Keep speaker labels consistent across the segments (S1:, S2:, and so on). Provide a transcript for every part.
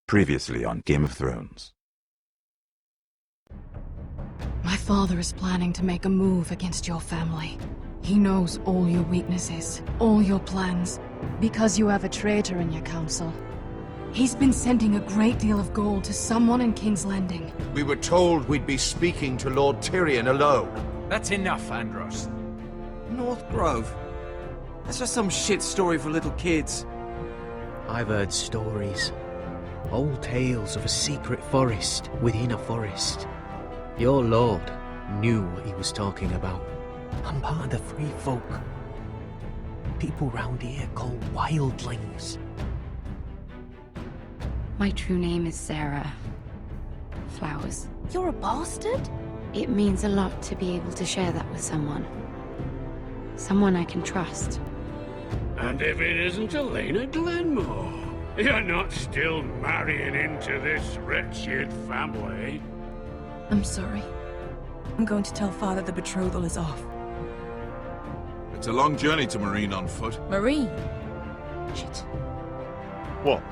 S1: Previously on Game of Thrones.
S2: My father is planning to make a move against your family. He knows all your weaknesses, all your plans, because you have a traitor in your council. He's been sending a great deal of gold to someone in King's Landing.
S3: We were told we'd be speaking to Lord Tyrion alone.
S4: That's enough, Andros.
S5: North Grove? That's just some shit story for little kids.
S6: I've heard stories. Old tales of a secret forest within a forest. Your lord knew what he was talking about. I'm part of the free folk. People round here called wildlings.
S7: My true name is Sarah Flowers.
S8: You're a bastard?
S7: It means a lot to be able to share that with someone. Someone I can trust.
S9: And if it isn't Elena Glenmore, you're not still marrying into this wretched family.
S8: I'm sorry. I'm going to tell Father the betrothal is off.
S3: It's a long journey to Meereen on foot.
S8: Meereen? Shit.
S3: What?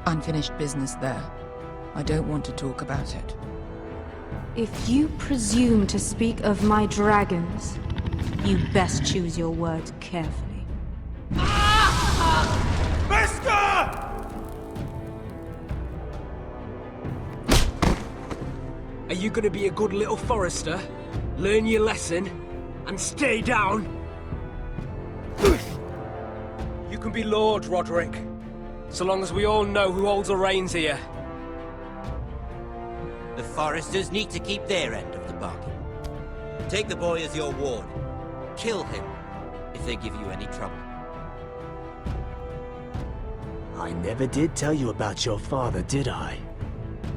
S8: Unfinished business there. I don't want to talk about it.
S10: If you presume to speak of my dragons, you best choose your words carefully.
S3: Mister!
S5: Are you gonna be a good little forester? Learn your lesson, and stay down? You can be Lord, Roderick. So long as we all know who holds the reins here.
S11: The Foresters need to keep their end of the bargain. Take the boy as your ward. Kill him if they give you any trouble.
S6: I never did tell you about your father, did I?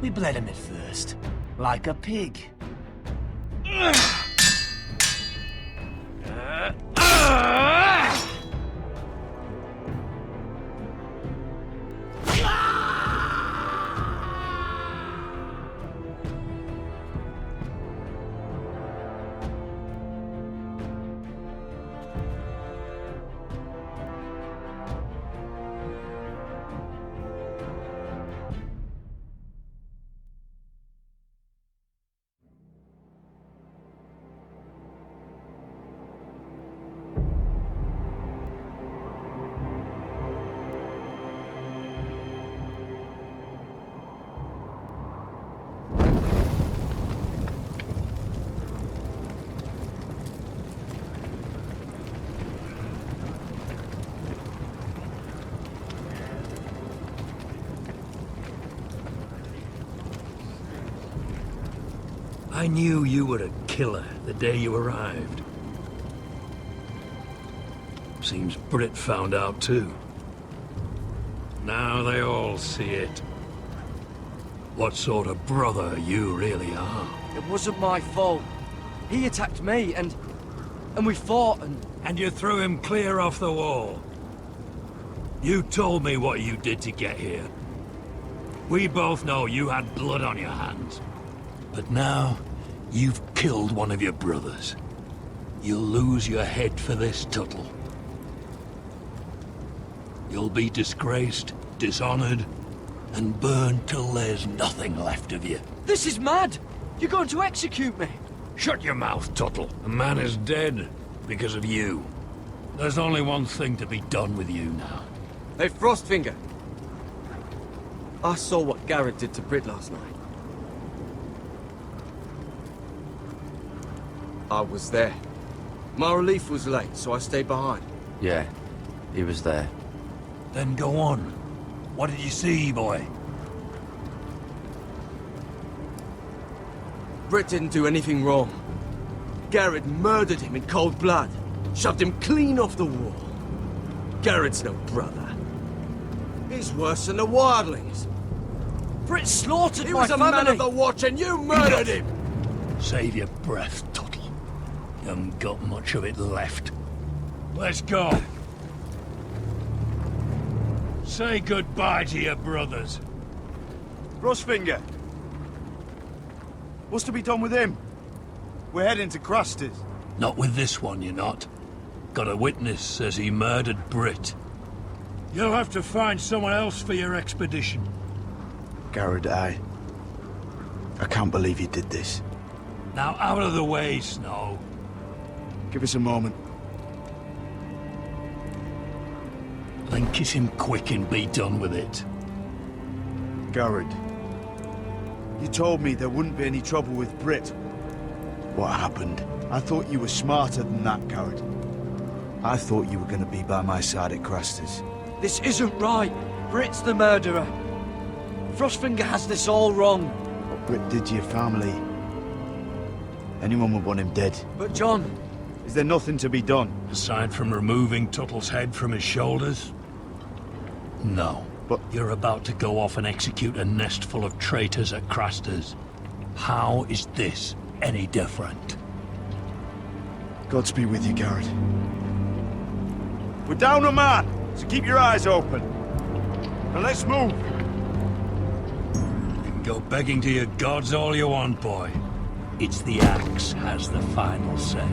S6: We bled him at first, like a pig.
S9: I knew you were a killer the day you arrived. Seems Brit found out too. Now they all see it. What sort of brother you really are.
S5: It wasn't my fault. He attacked me, and we fought,
S9: And you threw him clear off the wall. You told me what you did to get here. We both know you had blood on your hands. But now, you've killed one of your brothers. You'll lose your head for this, Tuttle. You'll be disgraced, dishonored, and burned till there's nothing left of you.
S5: This is mad! You're going to execute me!
S9: Shut your mouth, Tuttle. The man is dead because of you. There's only one thing to be done with you now.
S5: Hey, Frostfinger. I saw what Garrett did to Brit last night. I was there. My relief was late, so I stayed behind.
S12: Yeah, he was there.
S9: Then go on. What did you see, boy?
S5: Brit didn't do anything wrong. Garrett murdered him in cold blood. Shoved him clean off the wall. Garrett's no brother. He's worse than the wildlings. Brit slaughtered my family! He was a man of the Watch and you murdered him!
S9: Save your breath, Tuttle. You haven't got much of it left. Let's go. Say goodbye to your brothers.
S13: Frostfinger. What's to be done with him? We're heading to Cruster's.
S9: Not with this one, you're not. Got a witness says he murdered Brit. You'll have to find someone else for your expedition.
S13: Garrett, I can't believe you did this.
S9: Now out of the way, Snow.
S13: Give us a moment.
S9: Then kiss him quick and be done with it.
S13: Garrett, you told me there wouldn't be any trouble with Brit. What happened? I thought you were smarter than that, Garrett. I thought you were going to be by my side at Craster's.
S5: This isn't right. Brit's the murderer. Frostfinger has this all wrong.
S13: What Brit did to your family, anyone would want him dead.
S5: But John...
S13: Is there nothing to be done?
S9: Aside from removing Tuttle's head from his shoulders? No.
S13: But
S9: you're about to go off and execute a nest full of traitors at Craster's. How is this any different?
S13: Godspeed with you, Garrett. We're down a man, so keep your eyes open. Now let's move.
S9: You can go begging to your gods all you want, boy. It's the axe has the final say.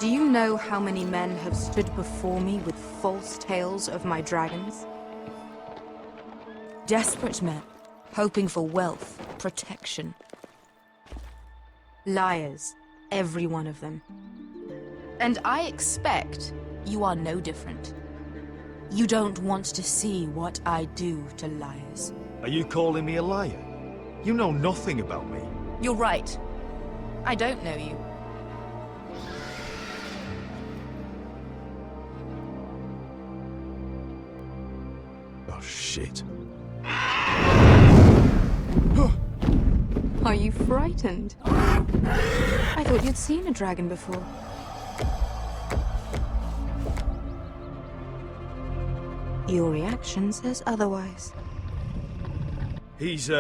S10: Do you know how many men have stood before me with false tales of my dragons?
S8: Desperate men, hoping for wealth, protection.
S10: Liars, every one of them.
S8: And I expect you are no different. You don't want to see what I do to liars.
S13: Are you calling me a liar? You know nothing about me.
S8: You're right. I don't know you.
S1: Oh, shit.
S10: Are you frightened? I thought you'd seen a dragon before. Your reaction says otherwise.
S13: He's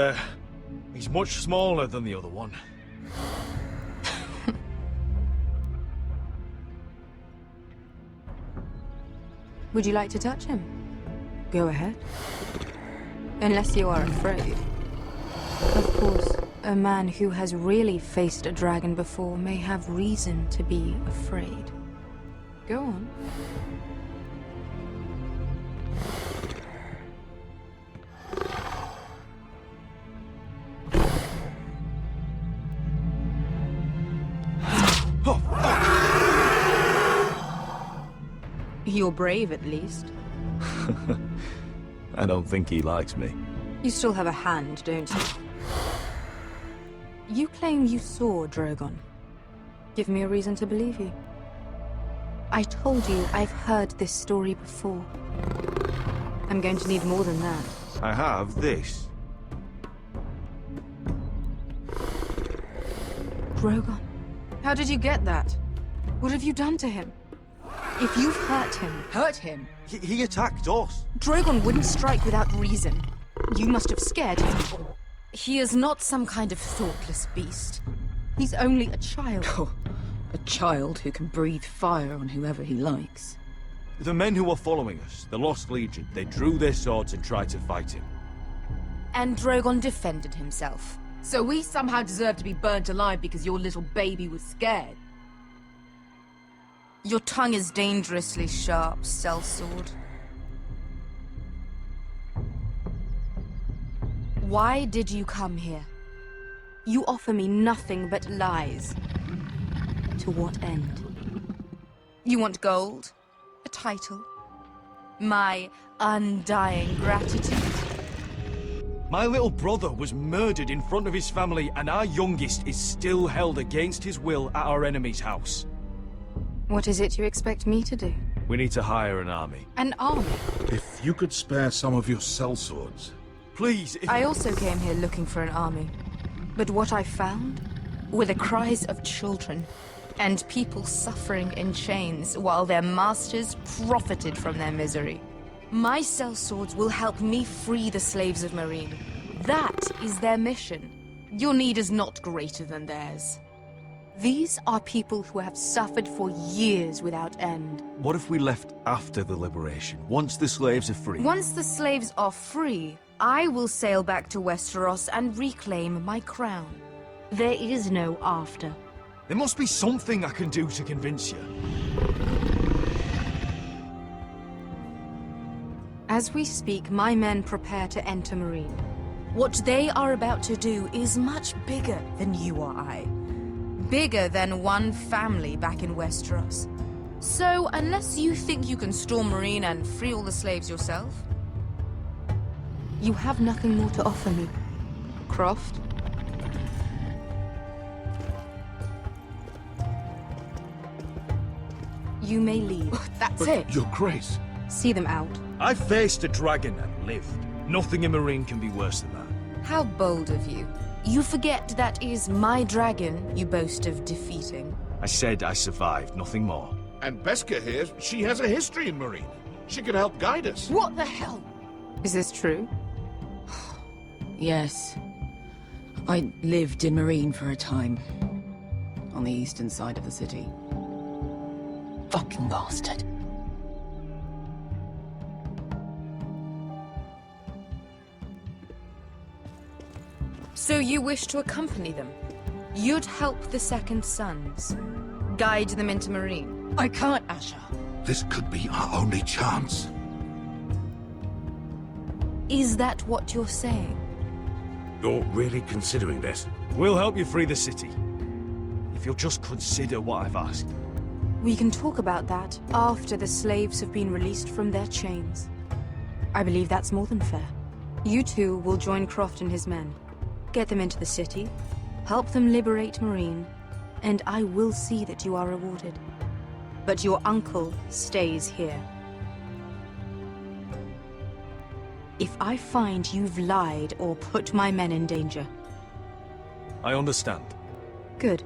S13: much smaller than the other one.
S10: Would you like to touch him? Go ahead. Unless you are afraid. Of course, a man who has really faced a dragon before may have reason to be afraid. Go on. You're brave, at least.
S1: I don't think he likes me.
S10: You still have a hand, don't you? You claim you saw Drogon. Give me a reason to believe you. I told you I've heard this story before. I'm going to need more than that.
S13: I have this.
S10: Drogon? How did you get that? What have you done to him? If you've hurt him...
S8: Hurt him?
S13: He attacked us.
S10: Drogon wouldn't strike without reason. You must have scared him.
S8: He is not some kind of thoughtless beast.
S10: He's only a child.
S14: Oh, a child who can breathe fire on whoever he likes.
S15: The men who were following us, the Lost Legion, they drew their swords and tried to fight him.
S8: And Drogon defended himself.
S14: So we somehow deserve to be burnt alive because your little baby was scared?
S8: Your tongue is dangerously sharp, sellsword. Why did you come here?
S10: You offer me nothing but lies. To what end?
S8: You want gold? A title? My undying gratitude?
S15: My little brother was murdered in front of his family, and our youngest is still held against his will at our enemy's house.
S10: What is it you expect me to do?
S15: We need to hire an army.
S10: An army?
S3: If you could spare some of your sellswords.
S15: Please,
S8: I also came here looking for an army. But what I found were the cries of children and people suffering in chains while their masters profited from their misery. My sellswords will help me free the slaves of Meereen. That is their mission. Your need is not greater than theirs.
S10: These are people who have suffered for years without end.
S15: What if we left after the liberation, once the slaves are free?
S8: Once the slaves are free, I will sail back to Westeros and reclaim my crown.
S10: There is no after.
S15: There must be something I can do to convince you.
S10: As we speak, my men prepare to enter Meereen.
S8: What they are about to do is much bigger than you or I. Bigger than one family back in Westeros. So, unless you think you can storm Meereen and free all the slaves yourself...
S10: You have nothing more to offer me, Croft. You may leave.
S8: That's
S3: But
S8: it.
S3: Your Grace.
S10: See them out.
S15: I faced a dragon and lived. Nothing in Meereen can be worse than that.
S8: How bold of you. You forget that is my dragon you boast of defeating.
S15: I said I survived, nothing more.
S3: And Beskha here, she has a history in Meereen. She could help guide us.
S8: What the hell?
S10: Is this true?
S14: Yes. I lived in Meereen for a time. On the eastern side of the city. Fucking bastard.
S8: So you wish to accompany them? You'd help the Second Sons. Guide them into Meereen.
S14: I can't, Asher.
S3: This could be our only chance.
S8: Is that what you're saying?
S9: You're really considering this?
S15: We'll help you free the city. If you'll just consider what I've asked.
S10: We can talk about that after the slaves have been released from their chains. I believe that's more than fair. You two will join Croft and his men. Get them into the city, help them liberate Meereen, and I will see that you are rewarded. But your uncle stays here. If I find you've lied or put my men in danger...
S15: I understand.
S10: Good.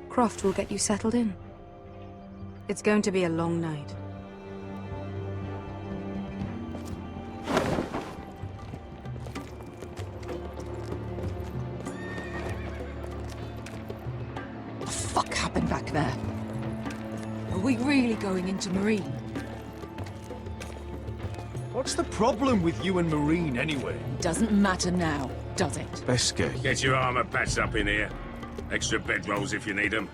S10: Croft will get you settled in. It's going to be a long night.
S14: What the fuck happened back there? Are we really going into Meereen?
S15: What's the problem with you and Meereen, anyway?
S14: Doesn't matter now, does it?
S15: Beskha.
S9: Get your armor patched up in here. Extra bedrolls if you need them.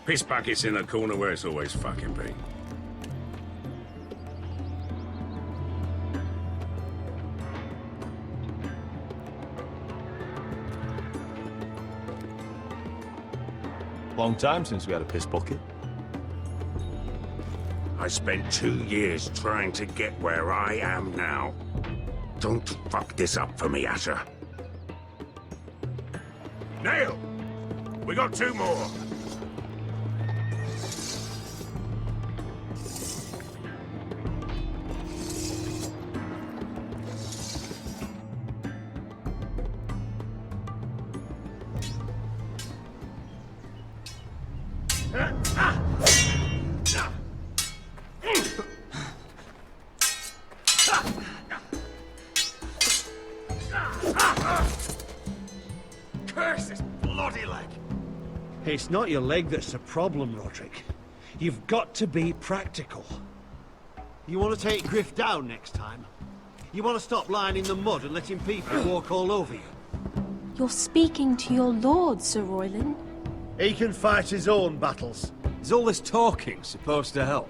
S9: Piss buckets in the corner where it's always fucking been.
S15: Long time since we had a piss bucket.
S9: I spent 2 years trying to get where I am now. Don't fuck this up for me, Asher. Nail! We got 2 more!
S16: It's not your leg that's the problem, Roderick. You've got to be practical. You want to take Griff down next time? You want to stop lying in the mud and letting people walk all over you?
S17: You're speaking to your lord, Sir Royland.
S16: He can fight his own battles.
S15: Is all this talking supposed to help?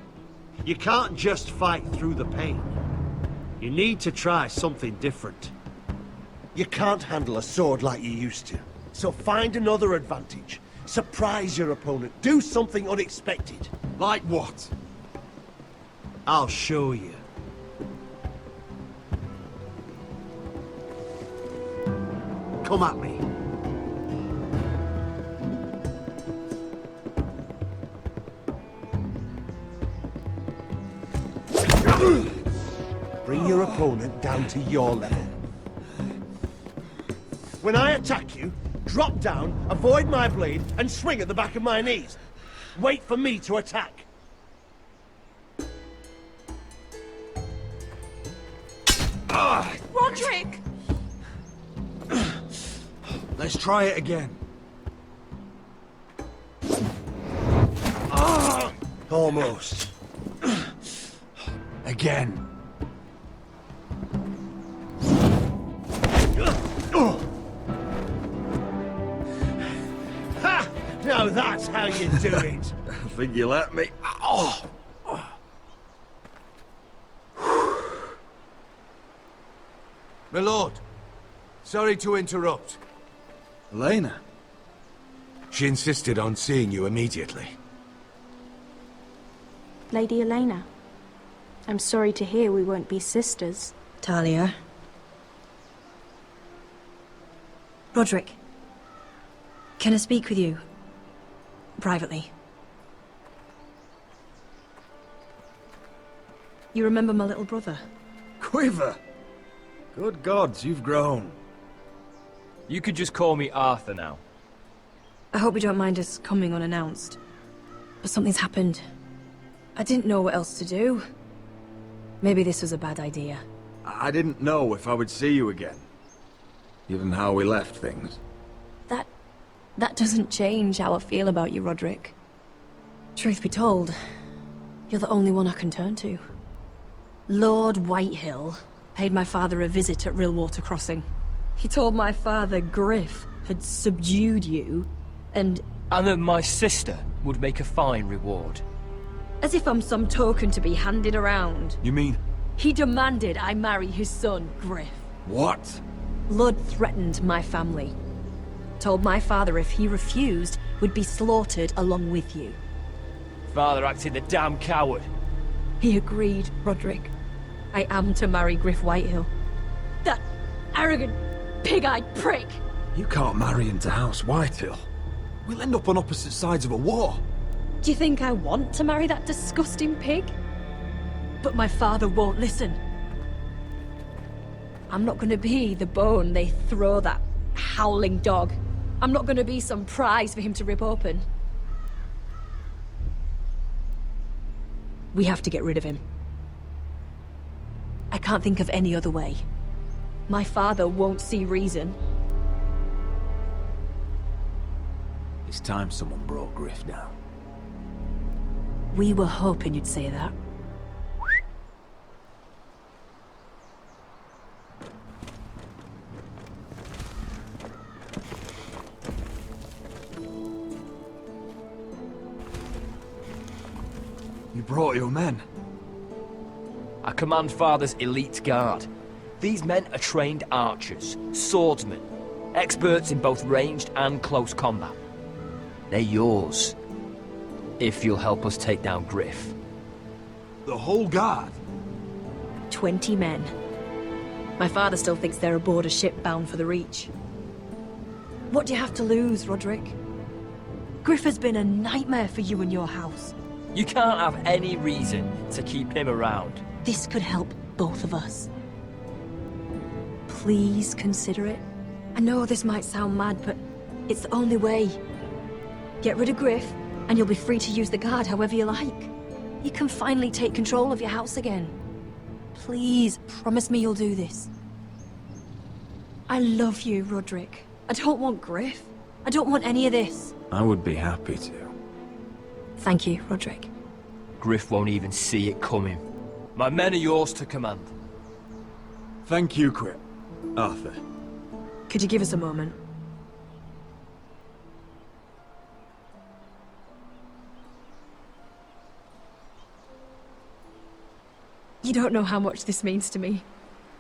S16: You can't just fight through the pain. You need to try something different. You can't handle a sword like you used to. So find another advantage. Surprise your opponent. Do something unexpected.
S15: Like what?
S16: I'll show you. Come at me. Bring your opponent down to your level. When I attack you, drop down, avoid my blade, and swing at the back of my knees. Wait for me to attack.
S17: Roderick!
S15: Let's try it again.
S16: Almost.
S15: Again.
S16: Ha! Now that's how you do it.
S15: I think you let me. Oh!
S5: My lord, sorry to interrupt.
S15: Elena. She insisted on seeing you immediately.
S17: Lady Elena, I'm sorry to hear we won't be sisters.
S18: Talia. Roderick. Can I speak with you? Privately. You remember my little brother?
S15: Quiver! Good gods, you've grown.
S4: You could just call me Arthur now.
S18: I hope you don't mind us coming unannounced. But something's happened. I didn't know what else to do. Maybe this was a bad idea.
S15: I didn't know if I would see you again. Given how we left things.
S18: That doesn't change how I feel about you, Roderick. Truth be told, you're the only one I can turn to. Lord Whitehill paid my father a visit at Rillwater Crossing. He told my father Griff had subdued you, and
S4: that my sister would make a fine reward.
S18: as if I'm some token to be handed around.
S15: You mean?
S18: He demanded I marry his son, Griff.
S15: What?
S18: Lord threatened my family. Told my father if he refused, would be slaughtered along with you.
S4: Father acted the damn coward.
S18: He agreed, Roderick. I am to marry Griff Whitehill. That arrogant, pig-eyed prick!
S15: You can't marry into House Whitehill. We'll end up on opposite sides of a war.
S18: Do you think I want to marry that disgusting pig? But my father won't listen. I'm not gonna be the bone they throw that howling dog. I'm not gonna be some prize for him to rip open. We have to get rid of him. I can't think of any other way. My father won't see reason.
S15: It's time someone brought Griff down.
S18: We were hoping you'd say that.
S15: You brought your men.
S4: I command Father's elite guard. These men are trained archers, swordsmen, experts in both ranged and close combat. They're yours, if you'll help us take down Griff.
S15: The whole guard?
S18: 20 men. My father still thinks they're aboard a ship bound for the Reach. What do you have to lose, Roderick? Griff has been a nightmare for you and your house.
S4: You can't have any reason to keep him around.
S18: This could help both of us. Please consider it. I know this might sound mad, but it's the only way. Get rid of Griff, and you'll be free to use the guard however you like. You can finally take control of your house again. Please, promise me you'll do this. I love you, Roderick. I don't want Griff. I don't want any of this.
S15: I would be happy to.
S18: Thank you, Roderick.
S4: Griff won't even see it coming. My men are yours to command.
S15: Thank you, Arthur.
S18: Could you give us a moment? You don't know how much this means to me.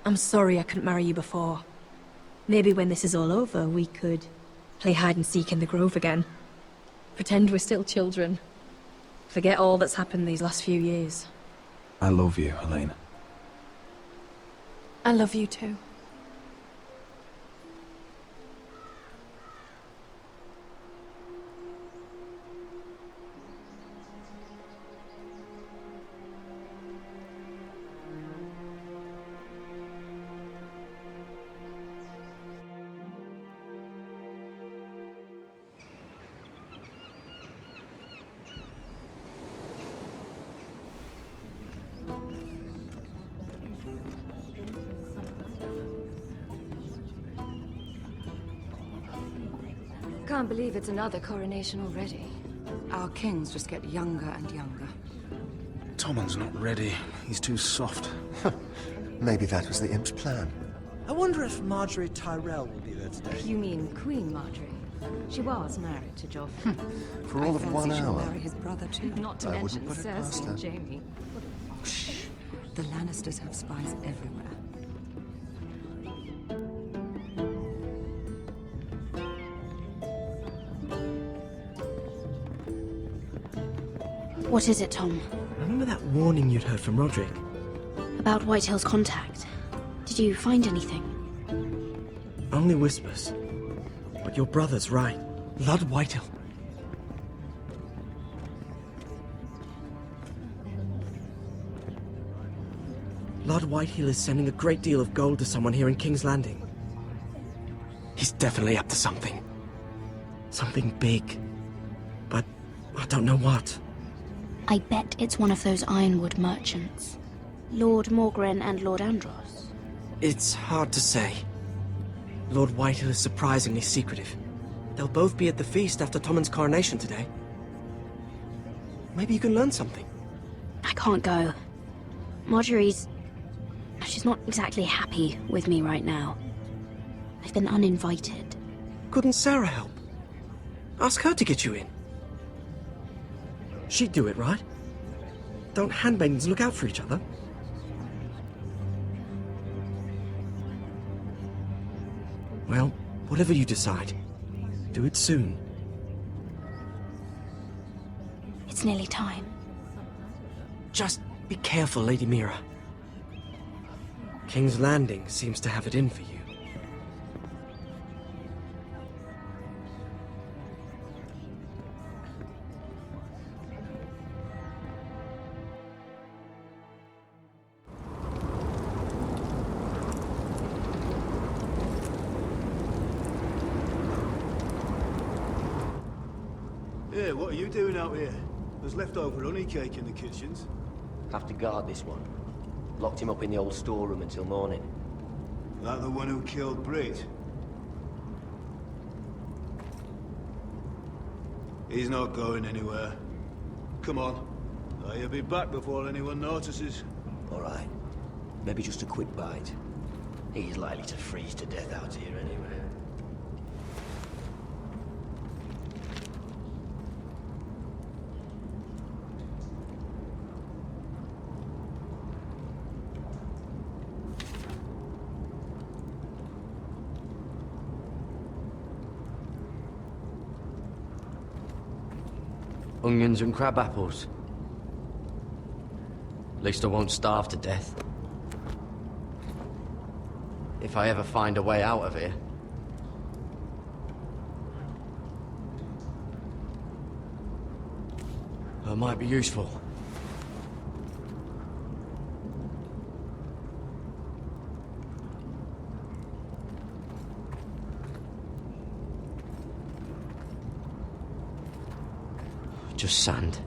S18: I'm sorry I couldn't marry you before. Maybe when this is all over, we could play hide and seek in the grove again. Pretend we're still children. Forget all that's happened these last few years.
S15: I love you, Helena.
S2: I love you too.
S19: Can't believe it's another coronation already. Our kings just get younger and younger.
S15: Tommen's not ready. He's too soft.
S20: Maybe that was the imp's plan.
S16: I wonder if Marjorie Tyrell will be there today.
S19: You mean Queen Marjorie? She was married to Joffrey.
S20: For all of 1
S19: she'll
S20: hour.
S19: marry his brother too. Not to
S20: I wouldn't
S19: mention
S20: put it past
S19: Cersei
S20: her.
S19: and Jaime. Shh. The Lannisters have spies everywhere.
S7: What is it, Tom?
S5: Remember that warning you'd heard from Roderick?
S7: About Whitehill's contact. Did you find anything?
S5: Only whispers. But your brother's right. Lord Whitehill. Lord Whitehill is sending a great deal of gold to someone here in King's Landing. He's definitely up to something. Something big. But I don't know what.
S7: I bet it's one of those ironwood merchants. Lord Morgren and Lord Andros.
S5: It's hard to say. Lord Whitehill is surprisingly secretive. They'll both be at the feast after Tommen's coronation today. Maybe you can learn something.
S7: I can't go. Marjorie's... she's not exactly happy with me right now. I've been uninvited.
S5: Couldn't Sarah help? Ask her to get you in. She'd do it, right? Don't handmaidens look out for each other? Well, whatever you decide, do it soon.
S7: It's nearly time.
S5: Just be careful, Lady Mira. King's Landing seems to have it in for you.
S13: Yeah, what are you doing out here? There's leftover honey cake in the kitchens.
S21: Have to guard this one. Locked him up in the old storeroom until morning.
S13: That the one who killed Brit? He's not going anywhere. Come on. He'll be back before anyone notices.
S21: All right. Maybe just a quick bite. He's likely to freeze to death out here anyway.
S12: Onions and crab apples. At least I won't starve to death. If I ever find a way out of here. It might be useful. Just sand.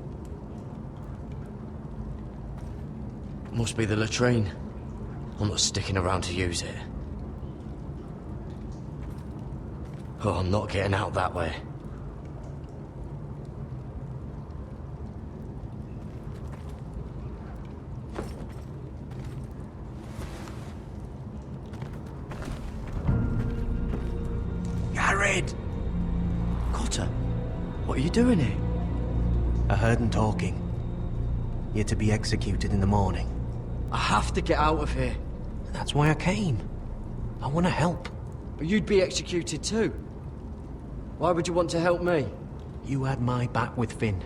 S12: Must be the latrine. I'm not sticking around to use it. Oh, I'm not getting out that way. What are you doing here?
S6: I heard them talking. You're to be executed in the morning.
S12: I have to get out of here.
S6: That's why I came. I want to help.
S12: You'd be executed too. Why would you want to help me?
S6: You had my back with Finn.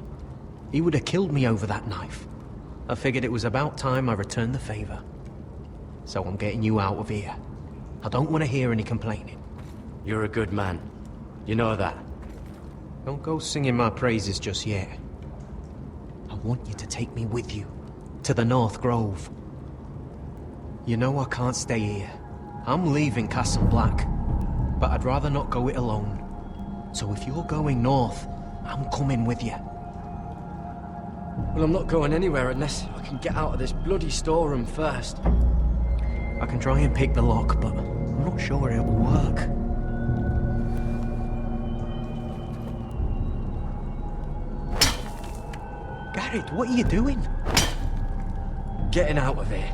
S6: He would have killed me over that knife. I figured it was about time I returned the favor. So I'm getting you out of here. I don't want to hear any complaining.
S12: You're a good man. You know that.
S6: Don't go singing my praises just yet. I want you to take me with you. To the North Grove. You know I can't stay here. I'm leaving Castle Black. But I'd rather not go it alone. So if you're going north, I'm coming with you.
S12: Well, I'm not going anywhere unless I can get out of this bloody storeroom first.
S6: I can try and pick the lock, but I'm not sure it will work. Garrett, what are you doing?
S12: Getting out of here.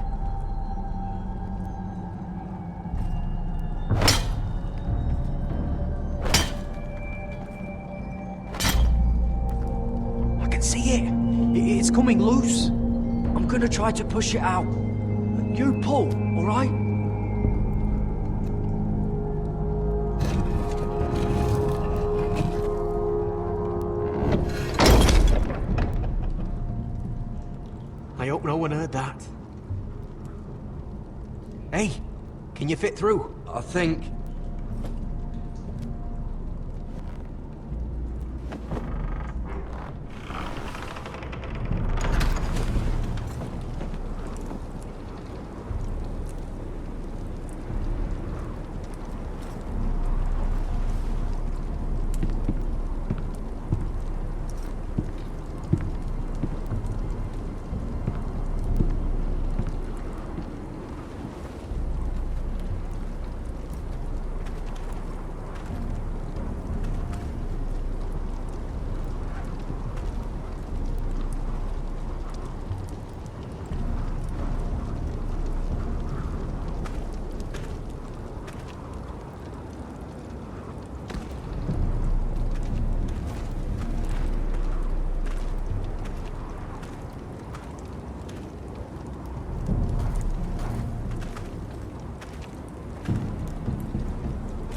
S6: I can see it. It's coming loose.
S12: I'm gonna try to push it out. You pull, all right?
S6: I hope no one heard that. Hey, can you fit through?
S12: I think.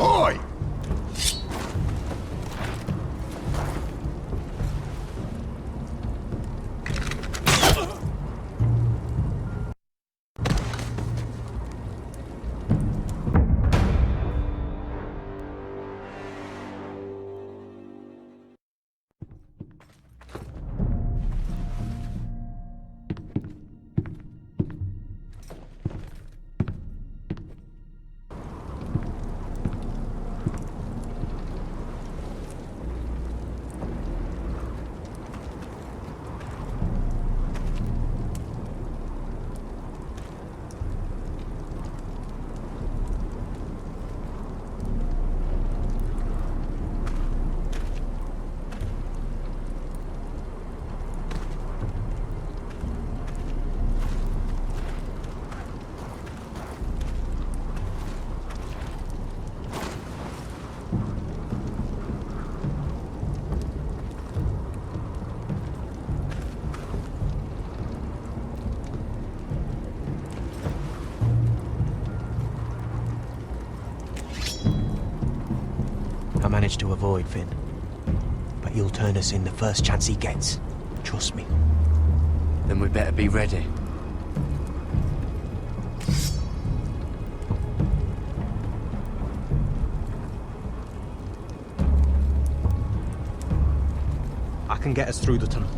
S3: Oi!
S6: I managed to avoid Finn. But he'll turn us in the first chance he gets. Trust me.
S12: Then we better be ready.
S6: I can get us through the tunnel.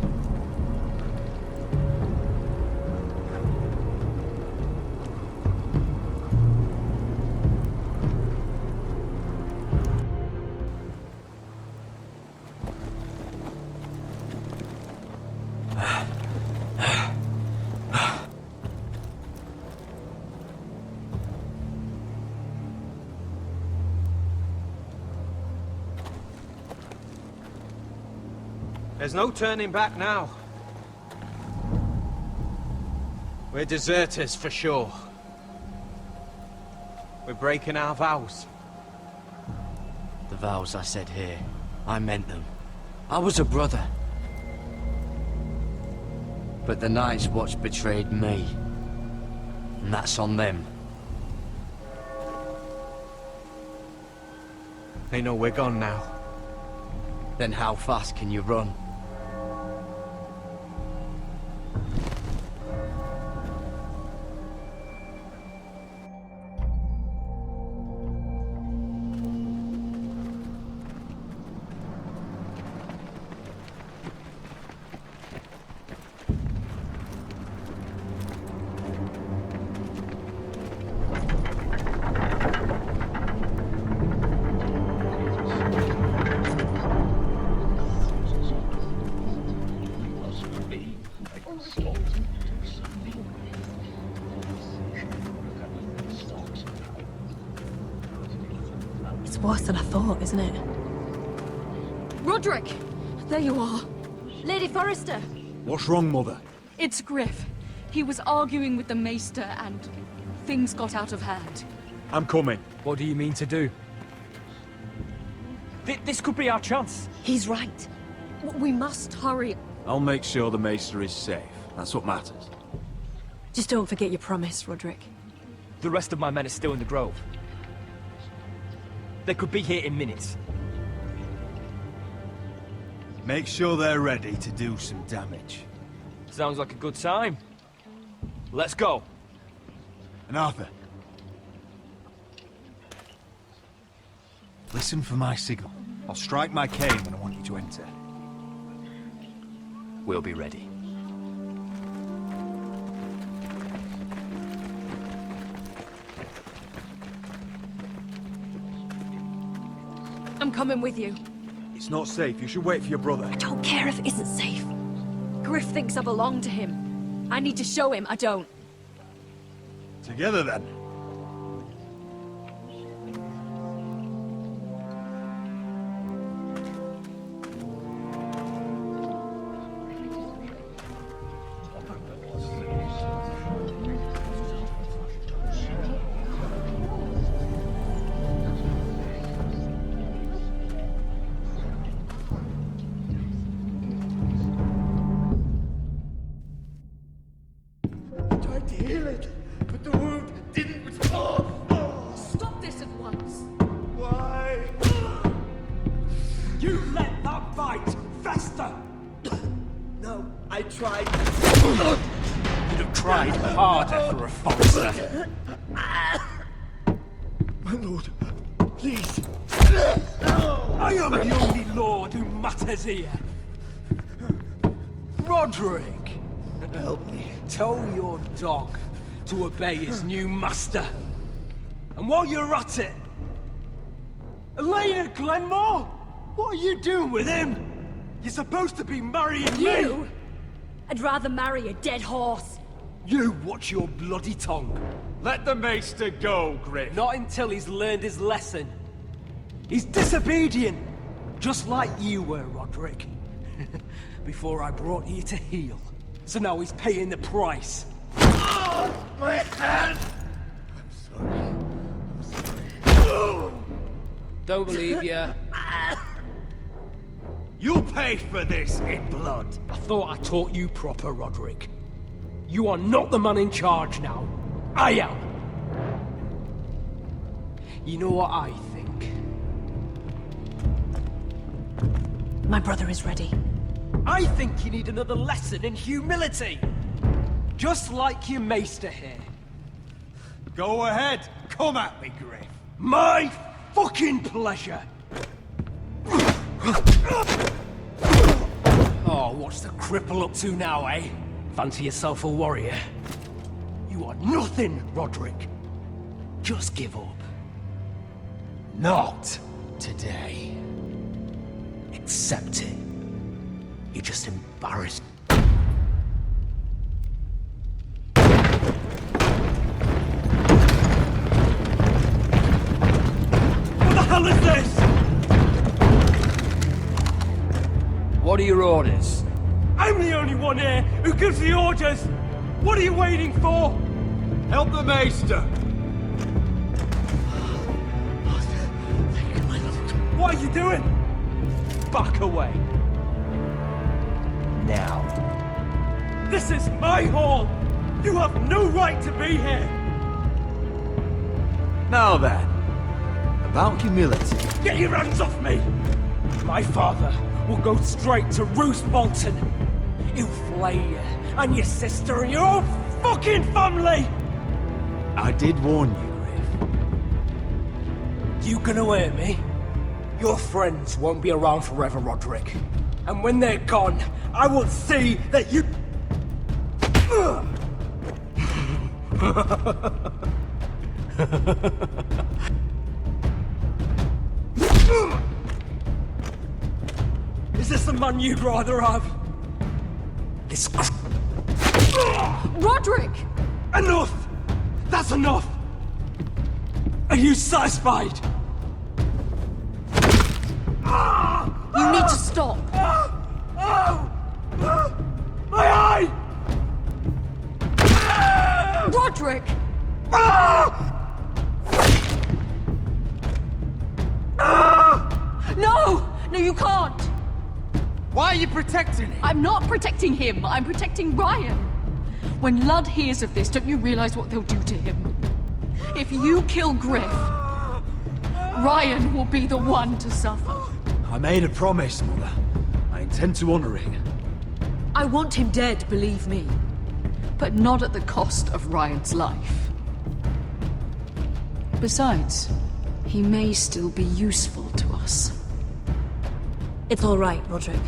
S6: There's no turning back now. We're deserters for sure. We're breaking our vows.
S12: The vows I said here, I meant them. I was a brother. But the Night's Watch betrayed me. And that's on them. They know we're gone now. Then how fast can you run?
S18: It's worse than I thought, isn't it?
S2: Roderick! There you are.
S18: Lady Forrester!
S15: What's wrong, Mother?
S2: It's Griff. He was arguing with the Maester and things got out of hand.
S15: I'm coming.
S4: What do you mean to do? This could be our chance.
S18: He's right. We must hurry.
S15: I'll make sure the Maester is safe. That's what matters.
S18: Just don't forget your promise, Roderick.
S4: The rest of my men are still in the grove. They could be here in minutes.
S13: Make sure they're ready to do some damage.
S4: Sounds like a good time. Let's go.
S13: And Arthur, listen for my signal. I'll strike my cane when I want you to enter.
S4: We'll be ready.
S18: I'm coming with you.
S15: It's not safe. You should wait for your brother.
S18: I don't care if it isn't safe. Griff thinks I belong to him. I need to show him I don't.
S13: Together then.
S16: Tried to heal it, but the wound didn't respond.
S2: Stop this at once.
S16: Why?
S9: You let that bite fester!
S16: No, I tried.
S9: You'd have tried harder for a Forrester.
S16: My lord, please.
S9: I am the only lord who matters here. Roderick!
S16: Help me.
S9: Tell your dog to obey his new master. And while you're at it... Elena Glenmore? What are you doing with him? You're supposed to be marrying
S18: You?
S9: me!
S18: I'd rather marry a dead horse.
S9: You watch your bloody tongue.
S15: Let the Maester go, Griff.
S9: Not until he's learned his lesson. He's disobedient, just like you were, Roderick. Before I brought you to heel. So now he's paying the price.
S16: My hand! I'm sorry.
S4: Don't believe ya.
S15: You'll pay for this in blood.
S9: I thought I taught you proper, Roderick. You are not the man in charge now. I am. You know what I think?
S18: My brother is ready.
S9: I think you need another lesson in humility. Just like your maester here.
S15: Go ahead. Come at me, Griff.
S9: My fucking pleasure. Oh, what's the cripple up to now, eh? Fancy yourself a warrior? You are nothing, Roderick. Just give up. Not today. Accept it. You're just embarrassed. What the hell is this?
S4: What are your orders?
S9: I'm the only one here who gives the orders! What are you waiting for?
S15: Help the Maester.
S9: What are you doing? Back away.
S4: now.
S5: This is my hall! You have no right to be here!
S15: Now then, about humility.
S5: Get your hands off me! My father will go straight to Roose Bolton. He'll flay you, and your sister, and your whole fucking family!
S15: I did warn you, Griff.
S5: You can hear me? Your friends won't be around forever, Roderick. And when they're gone, I will see that you... Is this the man you'd rather have? This...
S10: Roderick!
S5: Enough! That's enough! Are you satisfied?
S10: You need to stop!
S5: My eye!
S10: Roderick! No! No, you can't!
S5: Why are you protecting him?
S10: I'm not protecting him. I'm protecting Ryan. When Ludd hears of this, don't you realize what they'll do to him? If you kill Griff, Ryan will be the one to suffer.
S15: I made a promise, Mother. I intend to honor it.
S10: I want him dead, believe me. But not at the cost of Ryan's life. Besides, he may still be useful to us.
S18: It's all right, Roderick.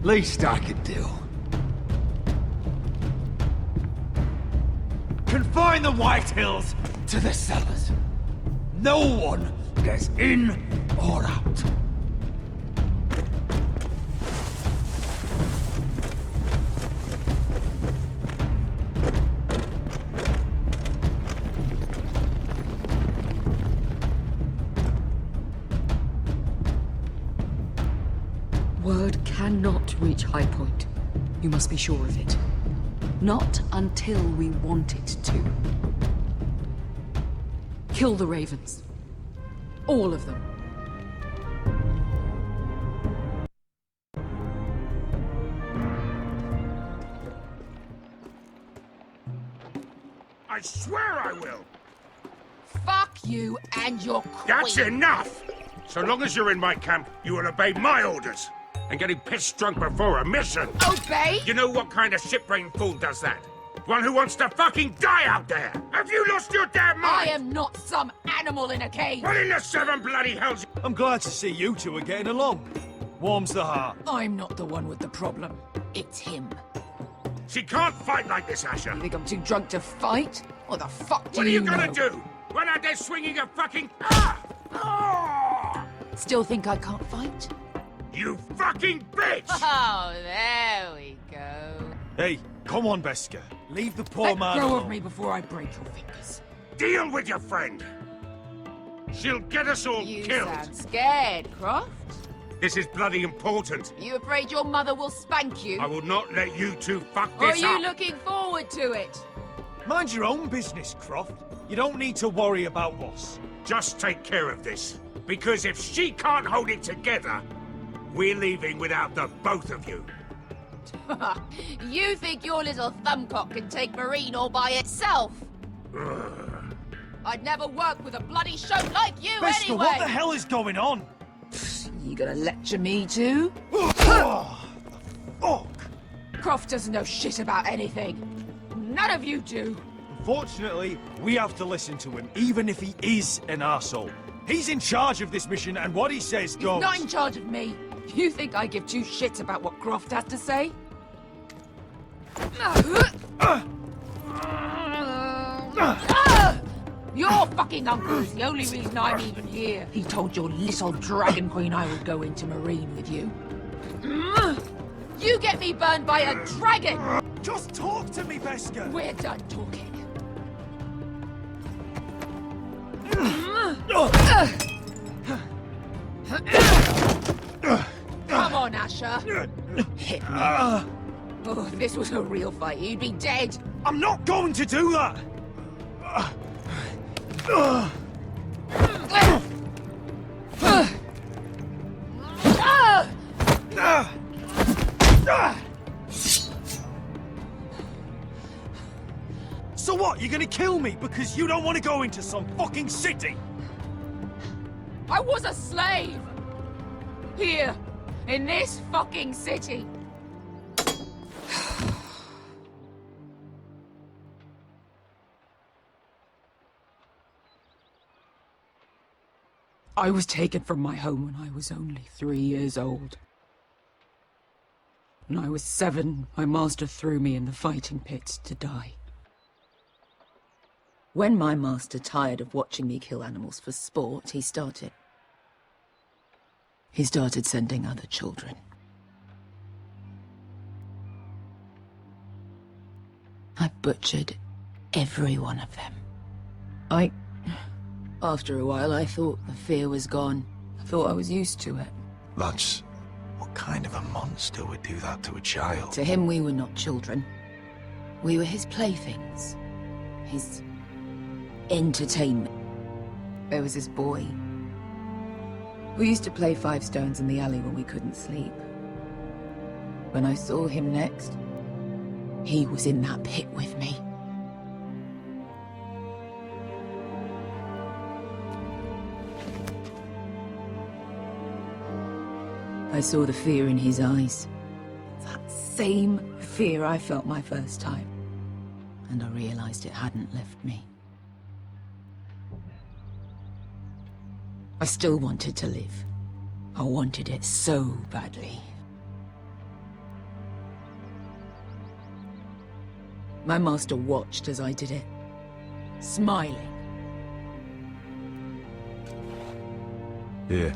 S15: Least I could do. Confine the White Hills to the cellars. No one gets in or out.
S10: Word cannot reach High Point. You must be sure of it. Not until we want it to. Kill the Ravens. All of them.
S3: I swear I will!
S8: Fuck you and your queen.
S3: That's enough! So long as you're in my camp, you will obey my orders. And getting pissed drunk before a mission.
S8: Obey?
S3: You know what kind of shit-brained fool does that? One who wants to fucking die out there! Have you lost your damn mind?
S8: I am not some animal in a cage.
S3: What in the seven bloody hells?
S15: I'm glad to see you two are getting along. Warms the heart.
S8: I'm not the one with the problem. It's him.
S3: She can't fight like this, Asher.
S8: You think I'm too drunk to fight? What the fuck do
S3: What are you gonna
S8: know?
S3: do? Run out there swinging a fucking...
S8: Still think I can't fight?
S3: You fucking bitch!
S8: Oh, there we go.
S15: Hey, come on, Beskar. Leave the poor
S8: Let
S15: man
S8: go
S15: alone.
S8: of me before I break your fingers.
S3: Deal with your friend. She'll get us all
S8: You
S3: killed.
S8: sound scared, Croft.
S3: This is bloody important.
S8: You afraid your mother will spank you?
S3: I will not let you two fuck
S8: Or are
S3: this
S8: you
S3: up.
S8: looking forward to it?
S15: Mind your own business, Croft. You don't need to worry about us.
S3: Just take care of this. Because if she can't hold it together, we're leaving without the both of you.
S8: You think your little thumbcock can take Meereen all by itself? I'd never work with a bloody show like you
S15: Beskar,
S8: anyway!
S15: what the hell is going on?
S8: You gonna lecture me too?
S15: Fuck!
S8: Croft doesn't know shit about anything. None of you do.
S15: Unfortunately, we have to listen to him, even if he is an arsehole. He's in charge of this mission, and what he says goes.
S8: He's not in charge of me. You think I give two shits about what Croft has to say? Your fucking uncle is the only reason I'm even here. He told your little dragon queen I would go into Meereen with you. You get me burned by a dragon!
S15: Just talk to me, Beskar!
S8: We're done talking. Come on, Asher. Hit me. Oh, if this was a real fight, you'd be dead.
S15: I'm not going to do that! You're gonna kill me because you don't want to go into some fucking city!
S8: I was a slave! Here, in this fucking city! I was taken from my home when I was only 3 years old. When I was 7, my master threw me in the fighting pits to die. When my master tired of watching me kill animals for sport, he started sending other children. I butchered every one of them. After a while, I thought the fear was gone. I thought I was used to it.
S1: That's... what kind of a monster would do that to a child?
S8: To him, we were not children. We were his playthings. His entertainment. There was this boy. We used to play 5 stones in the alley when we couldn't sleep. When I saw him next, he was in that pit with me. I saw the fear in his eyes. That same fear I felt my first time. And I realized it hadn't left me. I still wanted to live. I wanted it so badly. My master watched as I did it, smiling.
S1: Here.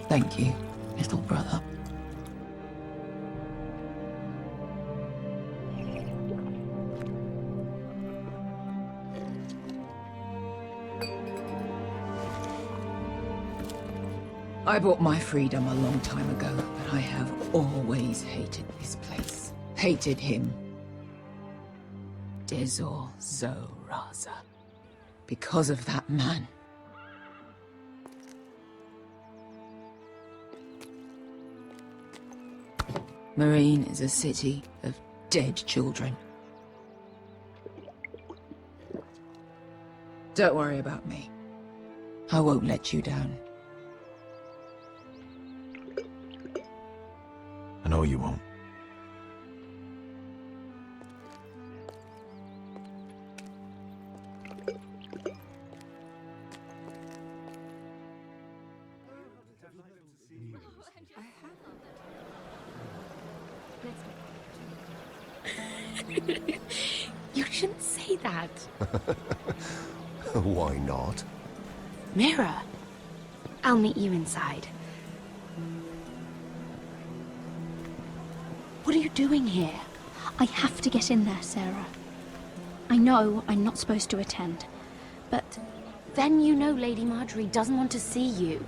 S8: Thank you, little brother. I bought my freedom a long time ago, but I have always hated this place. Hated him. Dezor Zoraza. Because of that man. Meereen is a city of dead children. Don't worry about me. I won't let you down.
S1: I know you won't.
S7: You shouldn't say that.
S20: Why not?
S7: Mira, I'll meet you inside. What are you doing here? I have to get in there, Sarah. I know I'm not supposed to attend, but then you know Lady Marjorie doesn't want to see you.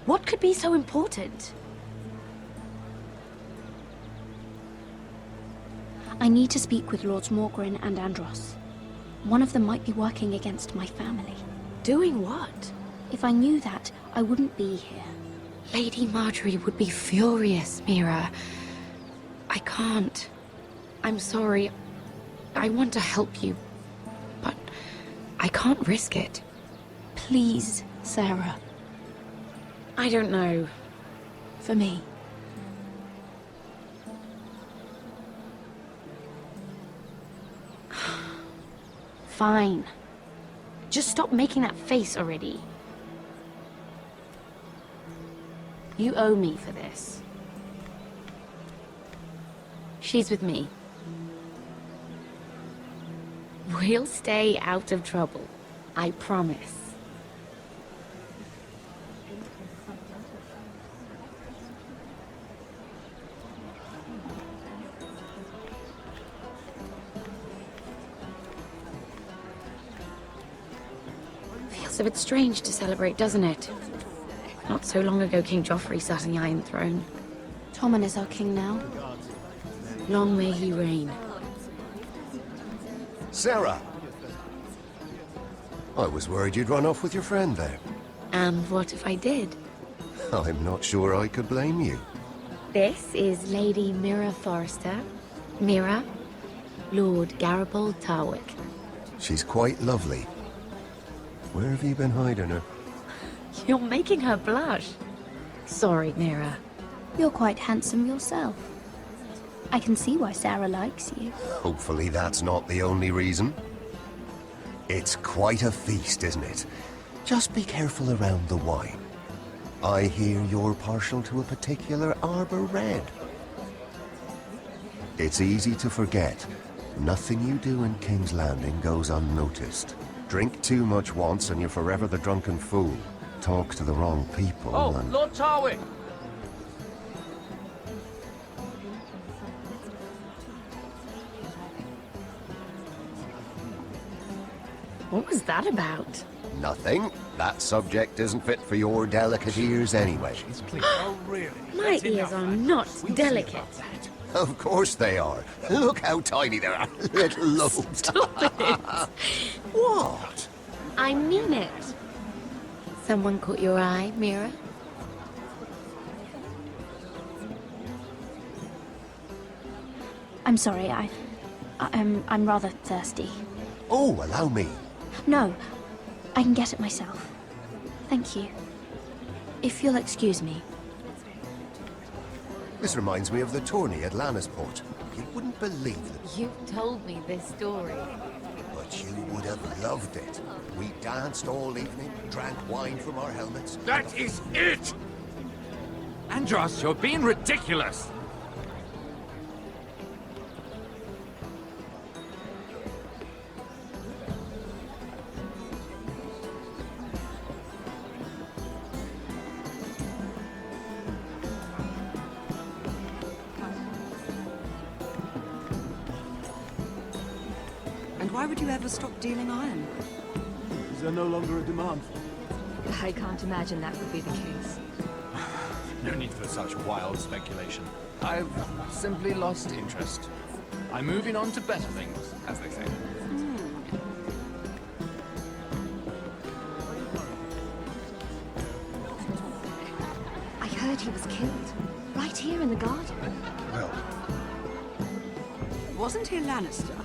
S7: What could be so important? I need to speak with Lords Morgren and Andros. One of them might be working against my family. Doing what? If I knew that, I wouldn't be here. Lady Marjorie would be furious, Mira. I can't. I'm sorry. I want to help you, but I can't risk it. Please, Sarah. I don't know. For me. Fine. Just stop making that face already. You owe me for this. She's with me. We'll stay out of trouble. I promise. Feels a bit strange to celebrate, doesn't it? Not so long ago, King Joffrey sat on the Iron Throne. Tommen is our king now. Long may he reign.
S20: Sarah! I was worried you'd run off with your friend there.
S7: And what if I did?
S20: I'm not sure I could blame you.
S7: This is Lady Mira Forrester. Mira,
S18: Lord Garibaldi Tarwick.
S20: She's quite lovely. Where have you been hiding her?
S18: You're making her blush. Sorry, Mira.
S7: You're quite handsome yourself. I can see why Sarah likes you.
S20: Hopefully that's not the only reason. It's quite a feast, isn't it? Just be careful around the wine. I hear you're partial to a particular Arbor Red. It's easy to forget. Nothing you do in King's Landing goes unnoticed. Drink too much once and you're forever the drunken fool. Talk to the wrong people and...
S4: Lord Tarwick!
S18: What was that about?
S20: Nothing. That subject isn't fit for your delicate ears anyway.
S3: Oh, really?
S18: My ears are not delicate.
S20: Of course they are. Look how tiny they are. Little lobes.
S18: Stop it!
S20: What?
S18: I mean it. Someone caught your eye, Mira?
S7: I'm sorry, I'm rather thirsty.
S20: Oh, allow me.
S7: No, I can get it myself. Thank you. If you'll excuse me.
S20: This reminds me of the tourney at Lannisport. You wouldn't believe it.
S18: You've told me this story.
S20: But you would have loved it. We danced all evening, drank wine from our helmets.
S3: That is it!
S4: Andros, you're being ridiculous!
S19: And why would you ever stop dealing iron?
S13: Is there no longer a demand for it?
S19: I can't imagine that would be the case.
S11: No need for such wild speculation. I've simply lost interest. I'm moving on to better things, as they say.
S19: I heard he was killed. Right here in the garden.
S1: Well...
S19: Wasn't he Lannister?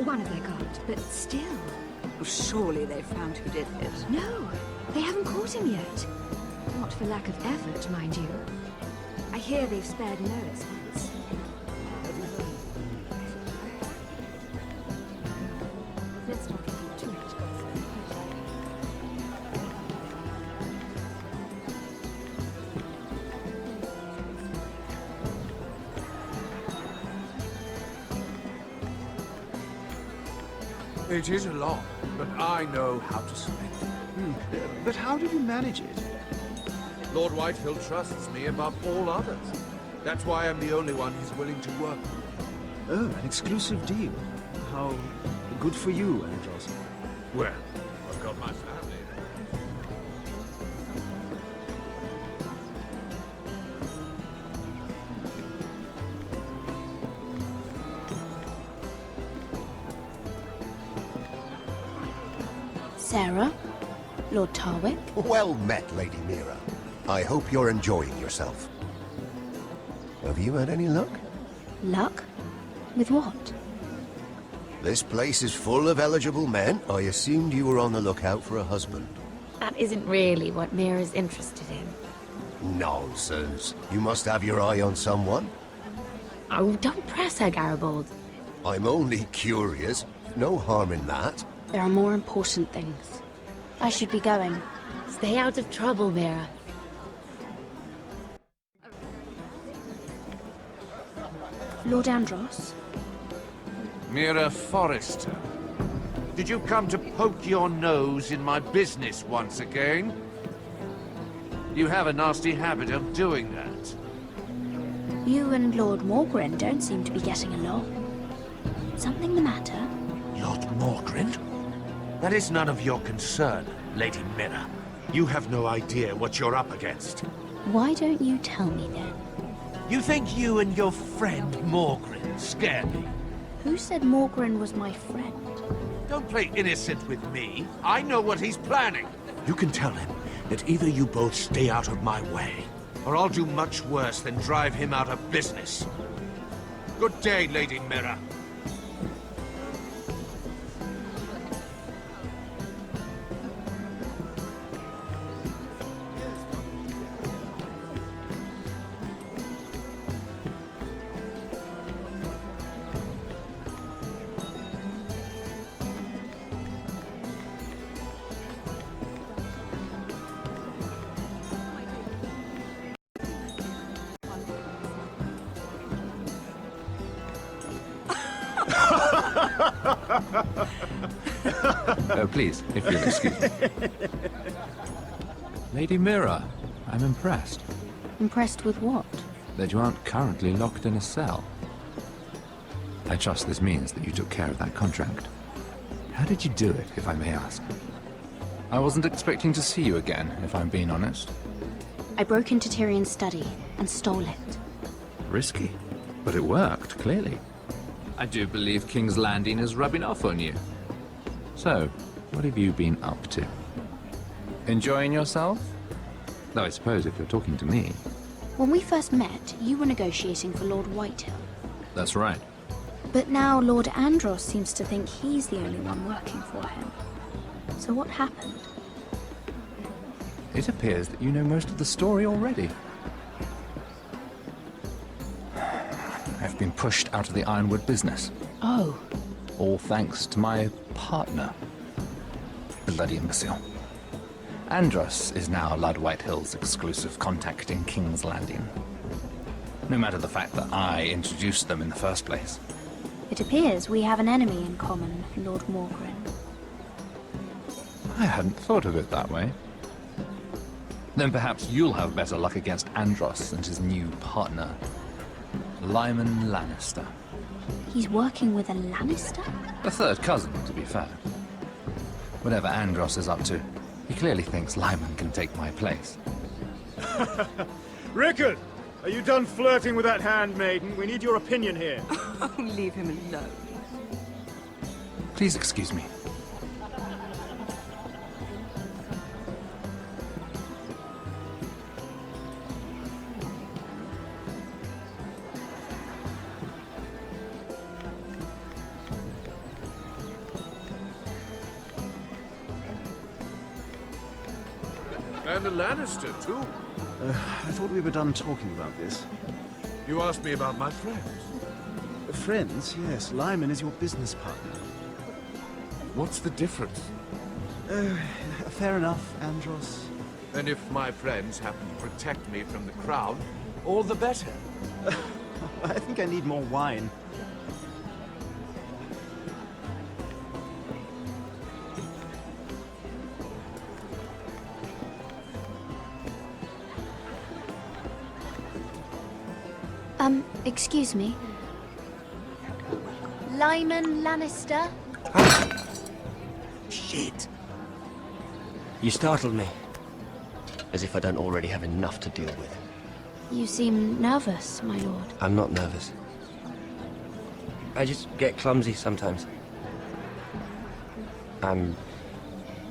S19: One of their guard, but still. Well, surely they've found who did it. No, they haven't caught him yet. Not for lack of effort, mind you. I hear they've spared no expense. Let's not give you too much
S3: It is a lot, but I know how to spend it.
S13: But how did you manage it?
S3: Lord Whitehill trusts me above all others. That's why I'm the only one he's willing to work with.
S13: Oh, an exclusive deal. How good for you, Andros.
S3: Well, I've got my family.
S7: Sarah? Lord Tarwick?
S20: Well met, Lady Mira. I hope you're enjoying yourself. Have you had any luck?
S7: Luck? With what?
S20: This place is full of eligible men. I assumed you were on the lookout for a husband.
S18: That isn't really what Mira's interested in.
S20: Nonsense. You must have your eye on someone.
S18: Oh, don't press her, Garibaldi.
S20: I'm only curious. No harm in that.
S7: There are more important things. I should be going.
S18: Stay out of trouble, Mira.
S7: Lord Andros?
S3: Mira Forrester. Did you come to poke your nose in my business once again? You have a nasty habit of doing that.
S7: You and Lord Morgren don't seem to be getting along. Something the matter?
S3: Lord Morgren? That is none of your concern, Lady Mira. You have no idea what you're up against.
S7: Why don't you tell me then?
S3: You think you and your friend Morgren scare me?
S7: Who said Morgren was my friend?
S3: Don't play innocent with me. I know what he's planning. You can tell him that either you both stay out of my way, or I'll do much worse than drive him out of business. Good day, Lady Mira.
S11: Oh, please, if you'll excuse me. Lady Mira, I'm impressed
S7: Impressed with what?
S11: that you aren't currently locked in a cell. I trust this means that you took care of that contract. How did you do it, if I may ask? I wasn't expecting to see you again, if I'm being honest.
S7: I broke into Tyrion's study and stole it.
S11: Risky, but it worked, clearly. I do believe King's Landing is rubbing off on you. So, what have you been up to? Enjoying yourself? Though I suppose if you're talking to me...
S7: When we first met, you were negotiating for Lord Whitehill.
S11: That's right.
S7: But now Lord Andros seems to think he's the only one working for him. So what happened?
S11: It appears that you know most of the story already. I've been pushed out of the Ironwood business.
S7: Oh.
S11: All thanks to my partner. Bloody imbecile. Andros is now Lord Whitehill's exclusive contact in King's Landing. No matter the fact that I introduced them in the first place.
S7: It appears we have an enemy in common, Lord Morgren.
S11: I hadn't thought of it that way. Then perhaps you'll have better luck against Andros and his new partner, Lyman Lannister.
S7: He's working with a Lannister?
S11: A third cousin, to be fair. Whatever Andros is up to, he clearly thinks Lyman can take my place.
S15: Rickard! Are you done flirting with that handmaiden? We need your opinion here.
S10: Oh, leave him alone.
S11: Please excuse me.
S3: And a Lannister, too.
S13: I thought we were done talking about this.
S3: You asked me about my friends.
S13: Friends? Yes. Lyman is your business partner.
S3: What's the difference?
S13: Fair enough, Andros.
S3: And if my friends happen to protect me from the crowd, all the better.
S13: I think I need more wine.
S7: Excuse me. Lyman Lannister?
S21: Shit. You startled me. As if I don't already have enough to deal with.
S7: You seem nervous, my lord.
S21: I'm not nervous. I just get clumsy sometimes. I'm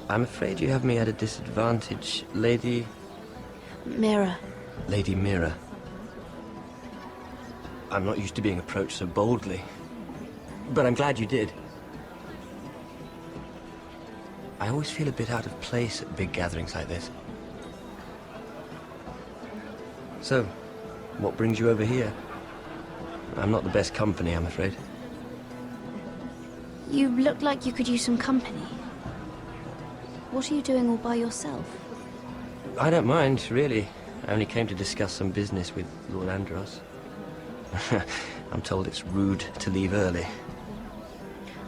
S21: afraid you have me at a disadvantage, Lady...
S7: Mira.
S21: Lady Mira. I'm not used to being approached so boldly. But I'm glad you did. I always feel a bit out of place at big gatherings like this. So, what brings you over here? I'm not the best company, I'm afraid.
S7: You look like you could use some company. What are you doing all by yourself?
S21: I don't mind, really. I only came to discuss some business with Lord Andros. I'm told it's rude to leave early.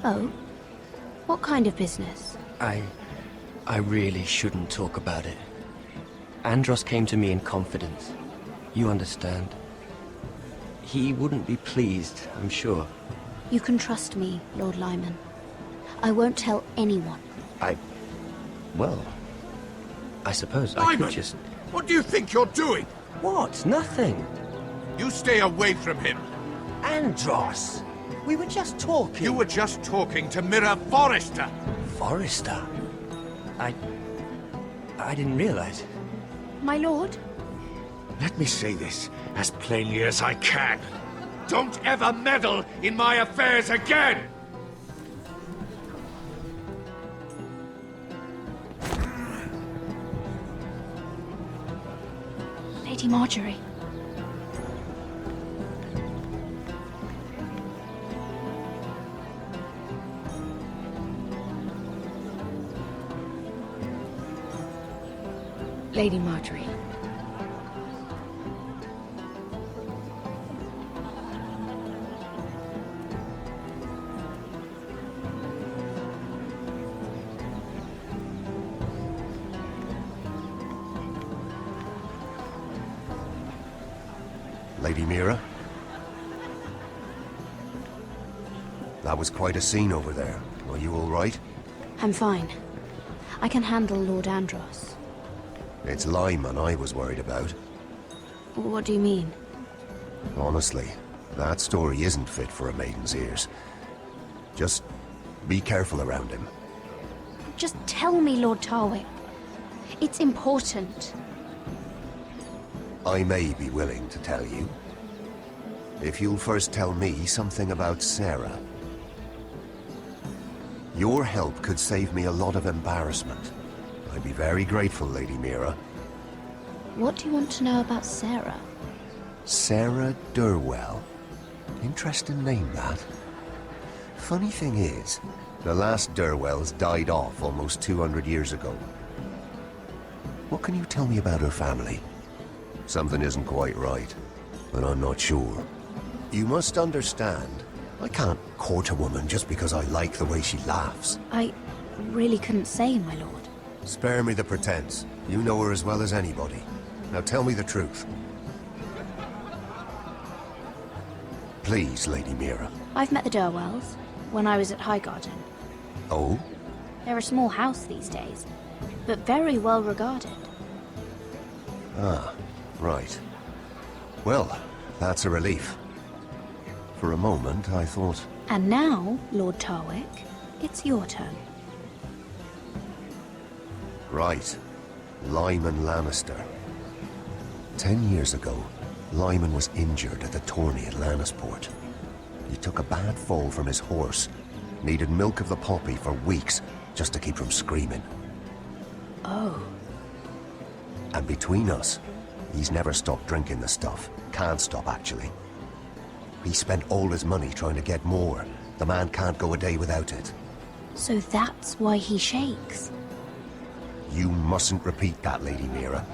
S7: Oh? What kind of business?
S21: I really shouldn't talk about it. Andros came to me in confidence. You understand. He wouldn't be pleased, I'm sure.
S7: You can trust me, Lord Lyman. I won't tell anyone.
S21: Well, I suppose I
S3: Lyman!
S21: could just...
S3: What do you think you're doing?
S21: What? Nothing.
S3: You stay away from him.
S21: Andros! We were just talking.
S3: You were just talking to Mira Forrester.
S21: Forrester? I didn't realize.
S7: My lord?
S3: Let me say this as plainly as I can. Don't ever meddle in my affairs again!
S7: Lady Marjorie.
S2: Lady Marjorie.
S20: Lady Mira? That was quite a scene over there. Are you all right?
S7: I'm fine. I can handle Lord Andros.
S20: It's Lyman I was worried about.
S7: What do you mean?
S20: Honestly, that story isn't fit for a maiden's ears. Just be careful around him.
S7: Just tell me, Lord Tarwick. It's important.
S20: I may be willing to tell you. If you'll first tell me something about Sarah. Your help could save me a lot of embarrassment. I'd be very grateful, Lady Mira.
S7: What do you want to know about Sarah?
S20: Sarah Durwell. Interesting name, that. Funny thing is, the last Durwells died off almost 200 years ago. What can you tell me about her family? Something isn't quite right, but I'm not sure. You must understand, I can't court a woman just because I like the way she laughs.
S7: I really couldn't say, my lord.
S20: Spare me the pretense. You know her as well as anybody. Now tell me the truth. Please, Lady Mira.
S7: I've met the Durwells when I was at Highgarden.
S20: Oh?
S7: They're a small house these days, but very well regarded.
S20: Ah, right. Well, that's a relief. For a moment, I thought...
S7: And now, Lord Tarwick, it's your turn.
S20: Right. Lyman Lannister. 10 years ago, Lyman was injured at the tourney at Lannisport. He took a bad fall from his horse. Needed milk of the poppy for weeks just to keep from screaming.
S7: Oh.
S20: And between us, he's never stopped drinking the stuff. Can't stop, actually. He spent all his money trying to get more. The man can't go a day without it.
S7: So that's why he shakes.
S20: You mustn't repeat that, Lady Mira.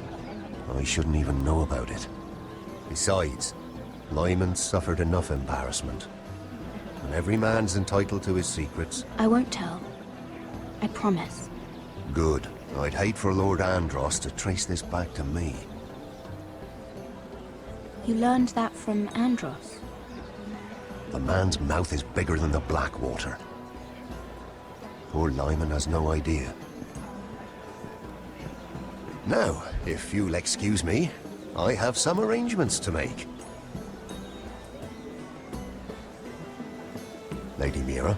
S20: I shouldn't even know about it. Besides, Lyman suffered enough embarrassment. And every man's entitled to his secrets.
S7: I won't tell. I promise.
S20: Good. I'd hate for Lord Andros to trace this back to me.
S7: You learned that from Andros?
S20: The man's mouth is bigger than the Blackwater. Poor Lyman has no idea. Now, if you'll excuse me, I have some arrangements to make. Lady Mira?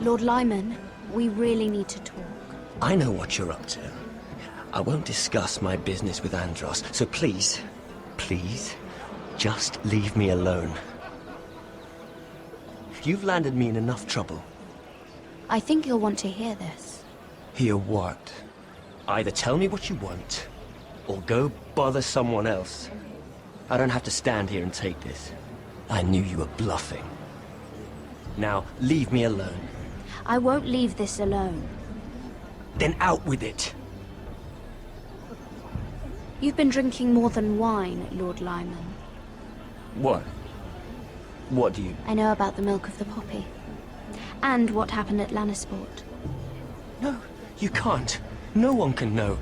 S7: Lord Lyman, we really need to talk.
S21: I know what you're up to. I won't discuss my business with Andros, so please, please, just leave me alone. You've landed me in enough trouble.
S7: I think you'll want to hear this.
S21: Hear what? Either tell me what you want, or go bother someone else. I don't have to stand here and take this. I knew you were bluffing. Now, leave me alone.
S7: I won't leave this alone.
S21: Then out with it!
S7: You've been drinking more than wine, Lord Lyman.
S21: What? What do you...
S7: I know about the milk of the poppy. And what happened at Lannisport.
S21: No, you can't. No one can know.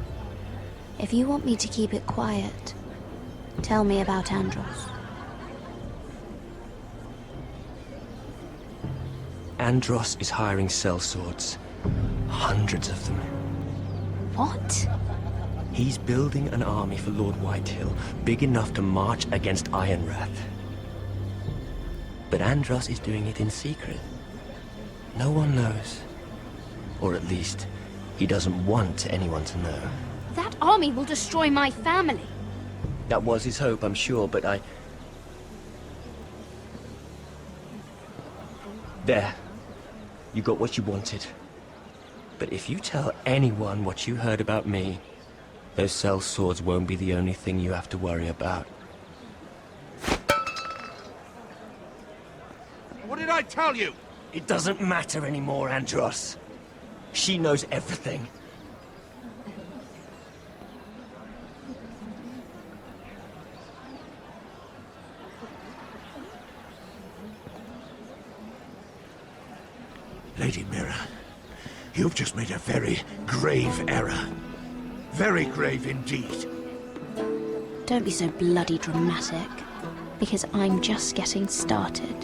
S7: If you want me to keep it quiet, tell me about Andros.
S21: Andros is hiring sellswords. Hundreds of them.
S7: What?
S21: He's building an army for Lord Whitehill, big enough to march against Ironrath. But Andros is doing it in secret. No one knows. Or at least, he doesn't want anyone to know.
S7: That army will destroy my family.
S21: That was his hope, I'm sure, but There. You got what you wanted. But if you tell anyone what you heard about me, those sellswords won't be the only thing you have to worry about.
S3: What did I tell you?
S21: It doesn't matter anymore, Andros. She knows everything.
S16: Lady Meereen, you've just made a very grave error. Very grave indeed.
S7: Don't be so bloody dramatic, because I'm just getting started.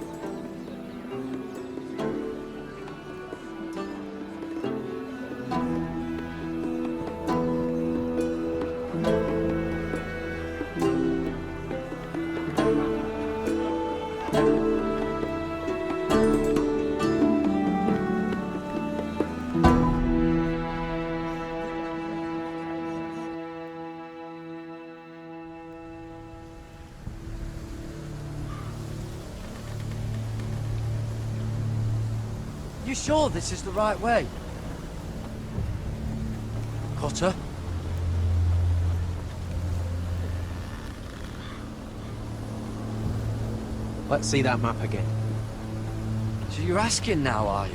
S12: You sure this is the right way? Cotter?
S6: Let's see that map again.
S12: So you're asking now, are you?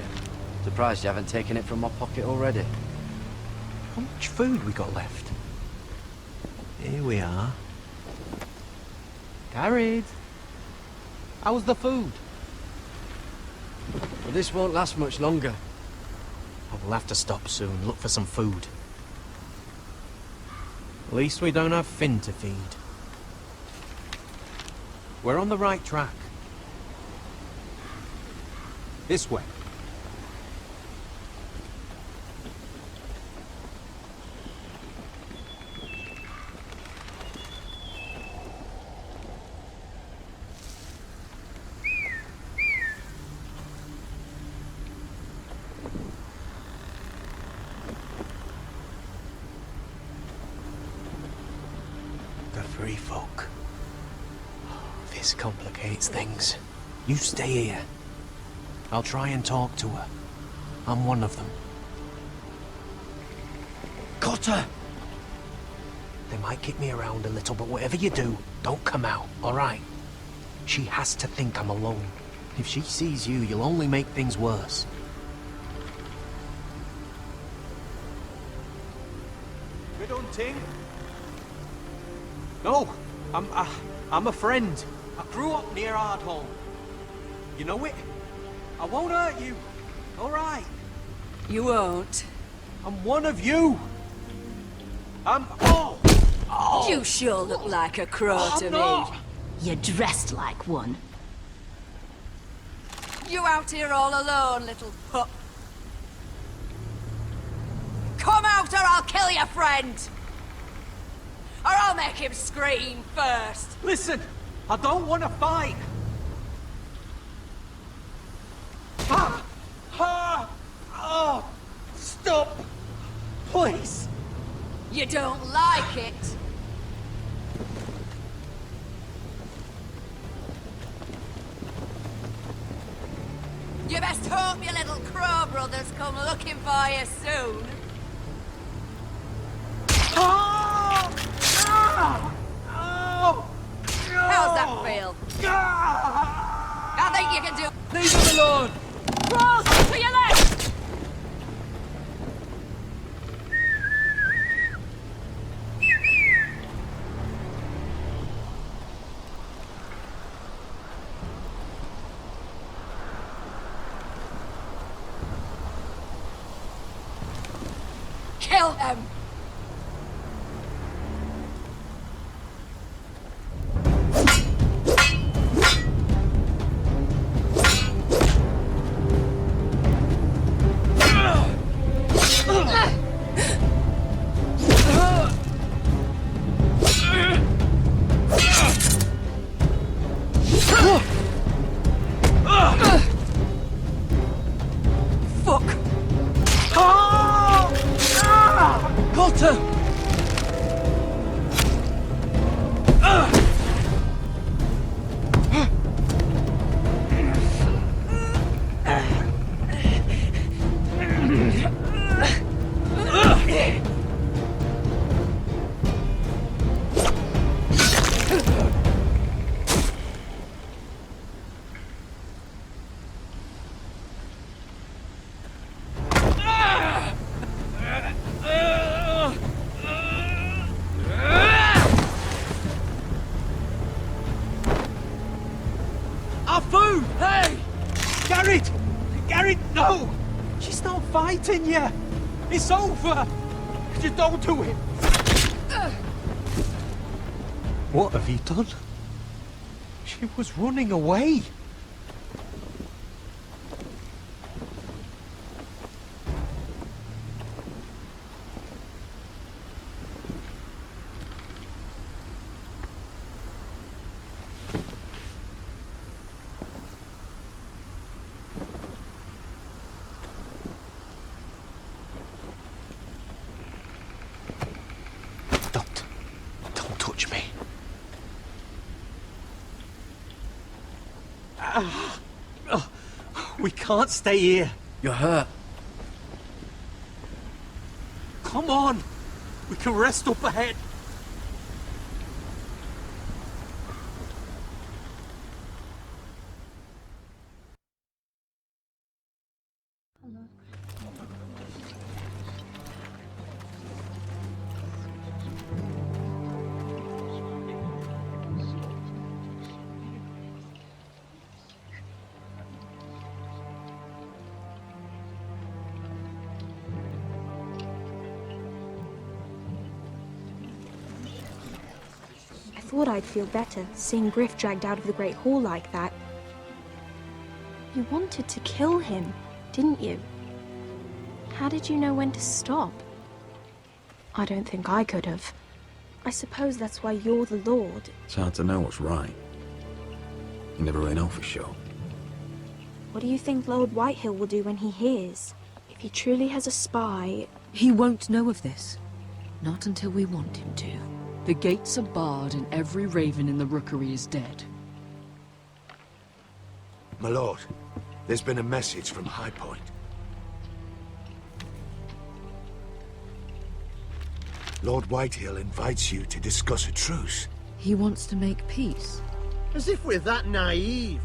S12: Surprised you haven't taken it from my pocket already.
S6: How much food we got left? Here we are. Garrett! How's the food?
S12: Well, this won't last much longer.
S6: I will have to stop soon, look for some food. At least we don't have Finn to feed. We're on the right track. This way. The free folk. This complicates things. You stay here. I'll try and talk to her. I'm one of them.
S12: Cotter!
S6: They might kick me around a little, but whatever you do, don't come out, alright? She has to think I'm alone. If she sees you, you'll only make things worse.
S12: Good hunting? No, I'm a friend. I grew up near Ardhall. You know it? I won't hurt you. All right.
S19: You won't.
S12: I'm one of you.
S19: You sure look like a crow to me.
S14: You're dressed like one.
S19: You out here all alone, little pup. Come out or I'll kill your friend. Or I'll make him scream first.
S12: Listen, I don't want to fight. Stop! Please!
S19: You don't like it. You best hope your little crow brothers come looking for you soon. How's that feel? I think you can do.
S12: Leave him alone!
S19: Close to your left! Kill him!
S12: Our food! Hey! Garrett! Garrett, no! fighting you. It's over. Just don't do it.
S16: What have you done?
S12: She was running away.
S16: Don't touch me.
S12: We can't stay here.
S16: You're hurt.
S12: Come on. We can rest up ahead.
S17: I thought I'd feel better, seeing Griff dragged out of the Great Hall like that. You wanted to kill him, didn't you? How did you know when to stop? I don't think I could have. I suppose that's why you're the Lord.
S1: It's hard to know what's right. You never really know for sure.
S17: What do you think Lord Whitehill will do when he hears? If he truly has a spy...
S2: He won't know of this. Not until we want him to. The gates are barred and every raven in the rookery is dead.
S22: My lord, there's been a message from High Point. Lord Whitehill invites you to discuss a truce.
S2: He wants to make peace.
S16: As if we're that naive.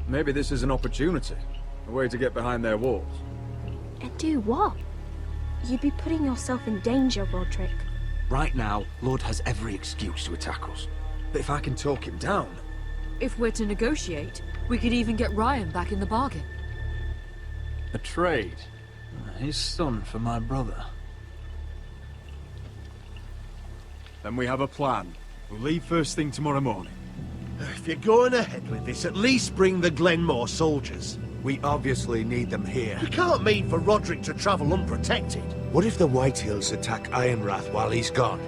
S23: Maybe this is an opportunity. A way to get behind their walls.
S17: And do what? You'd be putting yourself in danger, Roderick.
S15: Right now, Lord has every excuse to attack us.
S23: But if I can talk him down...
S2: If we're to negotiate, we could even get Ryan back in the bargain.
S23: A trade. His son for my brother. Then we have a plan. We'll leave first thing tomorrow morning.
S16: If you're going ahead with this, at least bring the Glenmore soldiers.
S22: We obviously need them here.
S16: You can't mean for Roderick to travel unprotected.
S22: What if the Whitehills attack Ironrath while he's gone?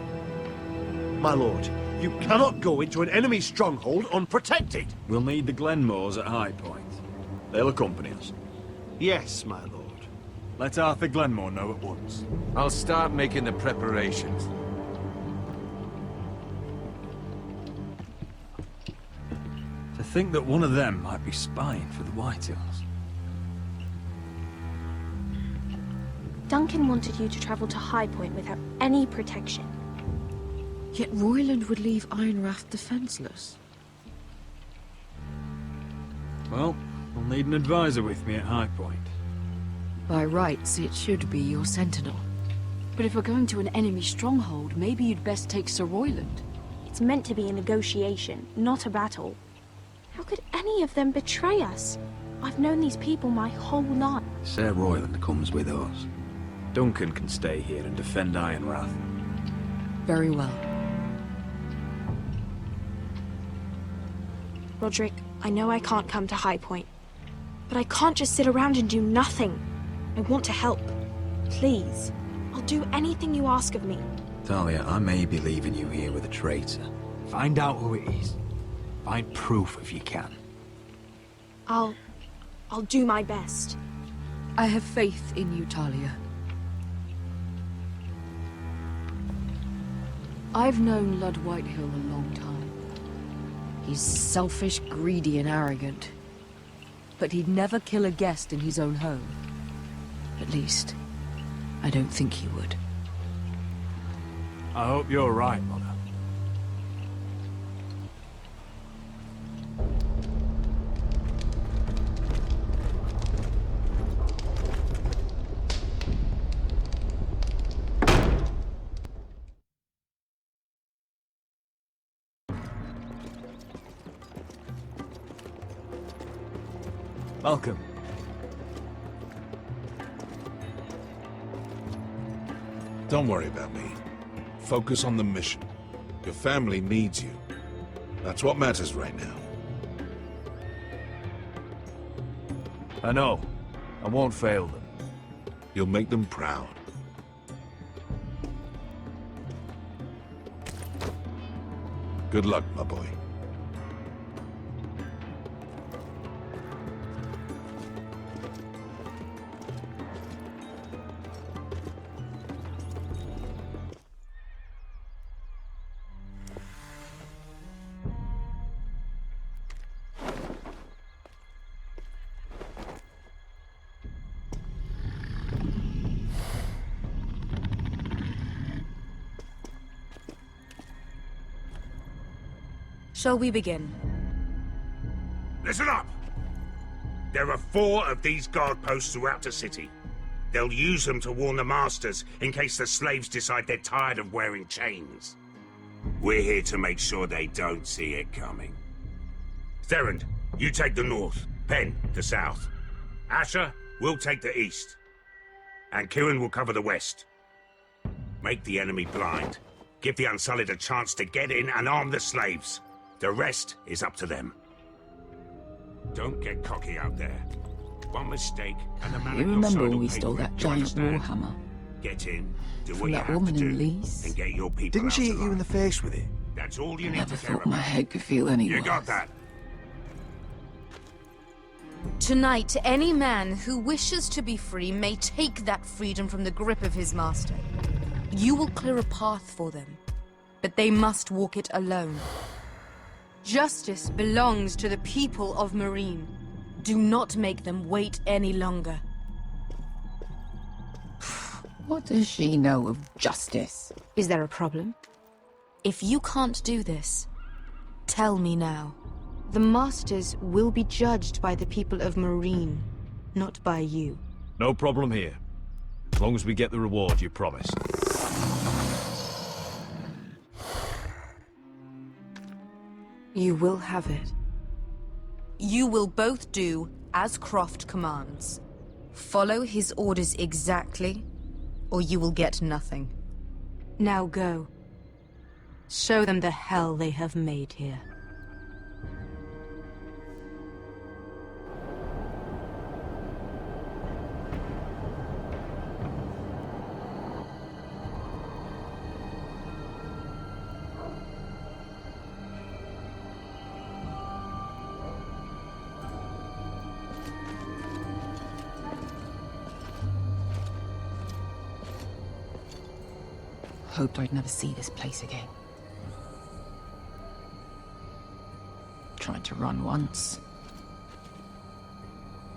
S16: My lord, you cannot go into an enemy stronghold unprotected.
S23: We'll need the Glenmores at High Point. They'll accompany us.
S16: Yes, my lord.
S23: Let Arthur Glenmore know at once.
S3: I'll start making the preparations.
S23: To think that one of them might be spying for the Whitehills.
S17: Duncan wanted you to travel to High Point without any protection.
S2: Yet Royland would leave Ironrath defenseless.
S23: Well, I'll need an advisor with me at High Point.
S2: By rights, it should be your sentinel. But if we're going to an enemy stronghold, maybe you'd best take Sir Royland.
S17: It's meant to be a negotiation, not a battle. How could any of them betray us? I've known these people my whole life.
S1: Sir Royland comes with us.
S23: Duncan can stay here and defend Ironrath.
S2: Very well.
S17: Roderick, I know I can't come to High Point, but I can't just sit around and do nothing. I want to help. Please. I'll do anything you ask of me.
S1: Talia, I may be leaving you here with a traitor.
S15: Find out who it is. Find proof if you can.
S17: I'll do my best.
S2: I have faith in you, Talia. I've known Lord Whitehill a long time. He's selfish, greedy, and arrogant. But he'd never kill a guest in his own home. At least, I don't think he would.
S23: I hope you're right, Mother. Welcome.
S5: Don't worry about me. Focus on the mission. Your family needs you. That's what matters right now.
S23: I know. I won't fail them.
S5: You'll make them proud. Good luck, my boy.
S10: Shall we begin?
S8: Listen up! There are 4 of these guard posts throughout the city. They'll use them to warn the masters in case the slaves decide they're tired of wearing chains. We're here to make sure they don't see it coming. Therend, you take the north. Penn, the south. Asher, we'll take the east. And Kieran will cover the west. Make the enemy blind. Give the Unsullied a chance to get in and arm the slaves. The rest is up to them. Don't get cocky out there. One mistake and the man
S9: You remember when we stole that giant warhammer?
S8: Get in, do what
S9: From
S8: you
S9: that
S8: have
S9: woman
S8: to
S9: in
S8: do,
S9: Lee's?
S8: and get your people
S1: Didn't she
S8: out
S1: hit you in the face with it?
S8: That's all you
S9: I
S8: need
S9: never
S8: to care
S9: thought my
S8: about.
S9: head could feel any
S8: You
S9: worse.
S8: got that?
S10: Tonight, any man who wishes to be free may take that freedom from the grip of his master. You will clear a path for them, but they must walk it alone. Justice belongs to the people of Meereen. Do not make them wait any longer.
S9: What does she know of justice?
S10: Is there a problem? If you can't do this, tell me now. The Masters will be judged by the people of Meereen, not by you.
S23: No problem here. As long as we get the reward you promised.
S10: You will have it. You will both do as Croft commands. Follow his orders exactly, or you will get nothing. Now go. Show them the hell they have made here.
S9: Hoped I'd never see this place again. Tried to run once.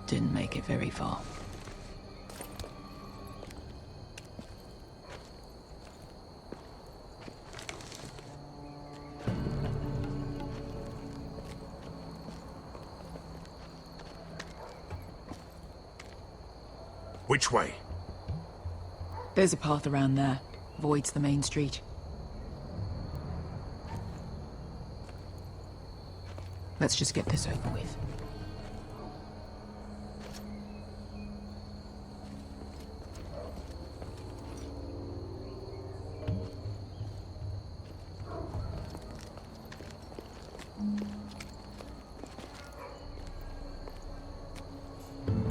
S9: Didn't make it very far.
S8: Which way?
S9: There's a path around there. Avoids the main street. Let's just get this over with.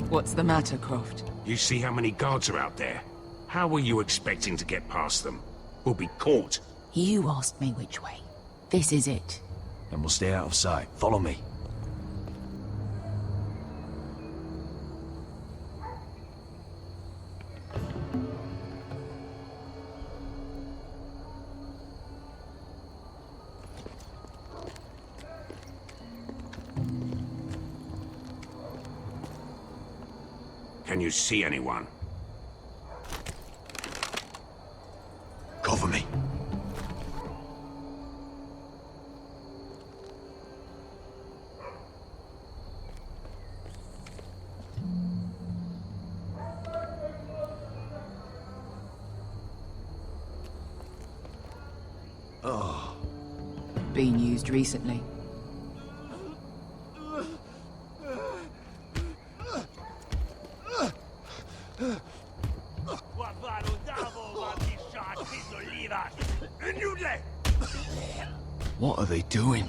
S9: What's the matter, Croft?
S8: You see how many guards are out there? How were you expecting to get past them? We'll be caught.
S9: You asked me which way. This is it.
S23: And we'll stay out of sight. Follow me.
S8: Can you see anyone?
S1: Cover me.
S9: Oh. Been used recently.
S15: What are they doing?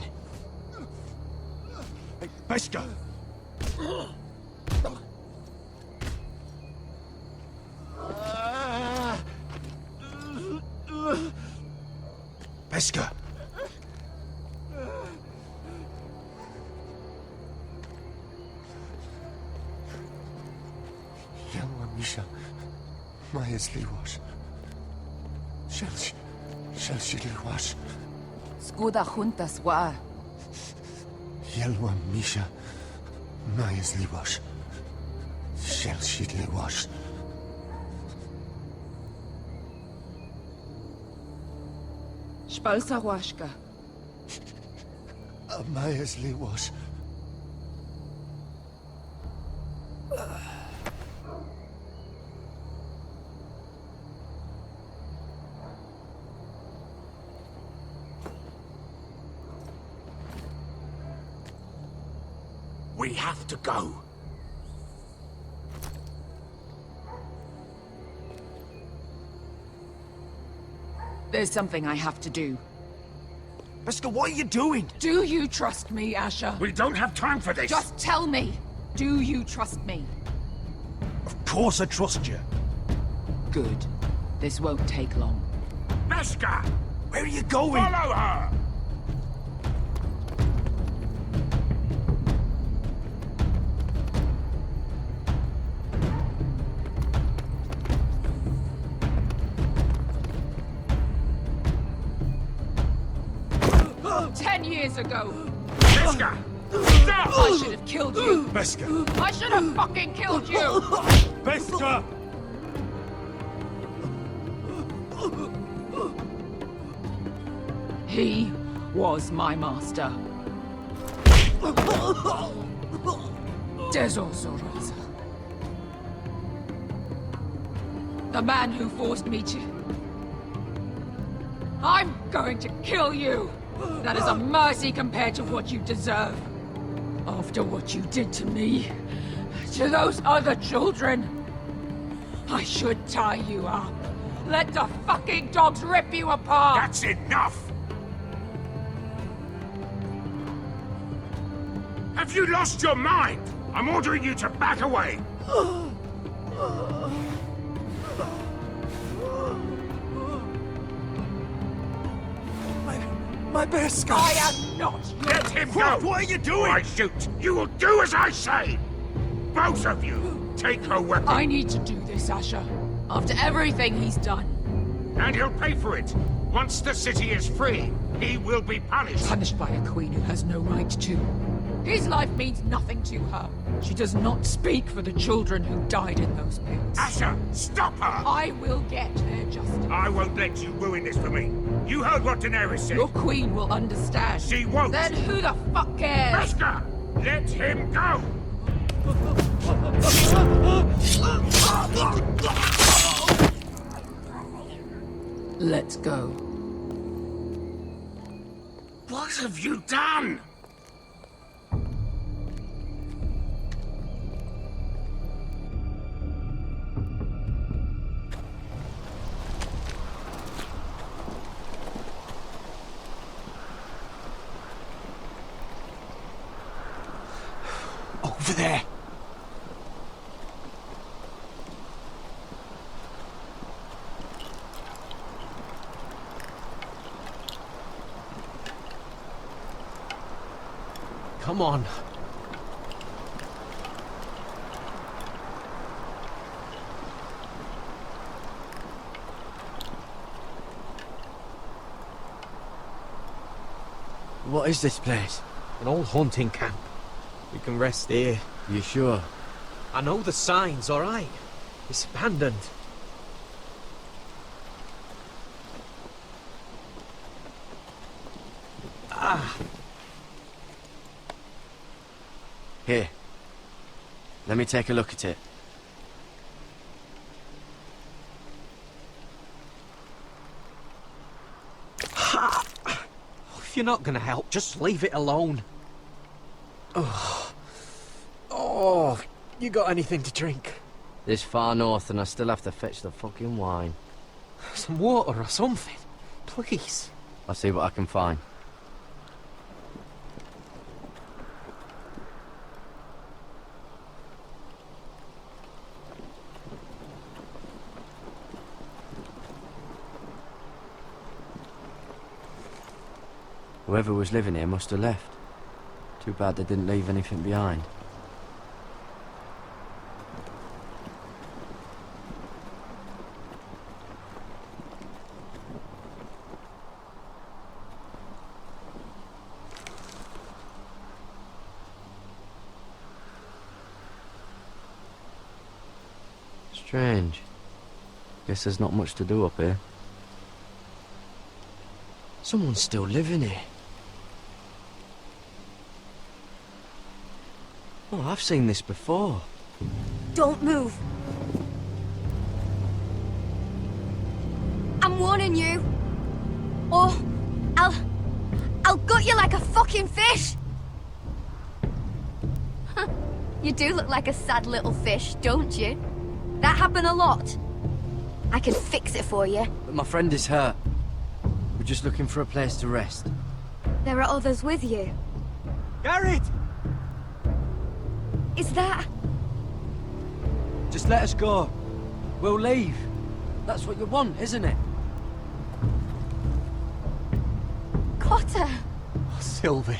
S13: Hey, Beskha! Beskha!
S20: Yelwa Misha, Maya's Liwash. Shelshi Liwash.
S9: Skuda juntas wa.
S20: Yelwa Misha, Maya's Liwash. Shelshi Liwash.
S9: Spalsa washka.
S20: Maya's Liwash.
S8: We have to go.
S9: There's something I have to do.
S15: Beskha, what are you doing?
S9: Do you trust me, Asher?
S8: We don't have time for this.
S9: Just tell me. Do you trust me?
S15: Of course I trust you.
S9: Good. This won't take long.
S8: Beskha!
S15: Where are you going?
S8: Follow her!
S9: 10 years ago.
S8: Beskha! Stop!
S9: I should have killed you.
S15: Beskha!
S9: I should have fucking killed you.
S15: Beskha!
S9: He was my master. Desor Zoroza. The man who forced me to... I'm going to kill you! That is a mercy compared to what you deserve. After what you did to me, to those other children, I should tie you up. Let the fucking dogs rip you apart!
S8: That's enough! Have you lost your mind? I'm ordering you to back away!
S15: My Beskha!
S9: I am not your...
S8: Let him go!
S15: What are you doing?
S8: Or I shoot! You will do as I say! Both of you, take her weapon.
S9: I need to do this, Asher. After everything he's done.
S8: And he'll pay for it. Once the city is free, he will be punished.
S9: Punished by a queen who has no right to. His life means nothing to her. She does not speak for the children who died in those pits.
S8: Asher, stop her!
S9: I will get their justice.
S8: I won't let you ruin this for me. You heard what Daenerys said.
S9: Your queen will understand.
S8: She won't.
S9: Then who the fuck cares?
S8: Beskha, let him go!
S9: Let's go.
S8: What have you done?
S15: Over there!
S6: Come on. What is this place?
S21: An old hunting camp. We can rest here.
S6: You sure?
S21: I know the signs, alright? It's abandoned.
S6: Here. Let me take a look at it.
S21: If you're not gonna help, just leave it alone.
S6: Oh, you got anything to drink? This far north and I still have to fetch the fucking wine.
S21: Some water or something, please.
S6: I'll see what I can find.
S4: Whoever was living here must have left. Too bad they didn't leave anything behind. Strange. Guess there's not much to do up here. Someone's still living here. Oh, I've seen this before.
S11: Don't move. I'm warning you. Or I'll gut you like a fucking fish. You do look like a sad little fish, don't you? That happen a lot. I can fix it for you.
S4: But my friend is hurt. We're just looking for a place to rest.
S11: There are others with you.
S12: Garrett!
S11: Is that...
S4: Just let us go. We'll leave. That's what you want, isn't it?
S11: Cotter!
S4: Oh, Sylvie.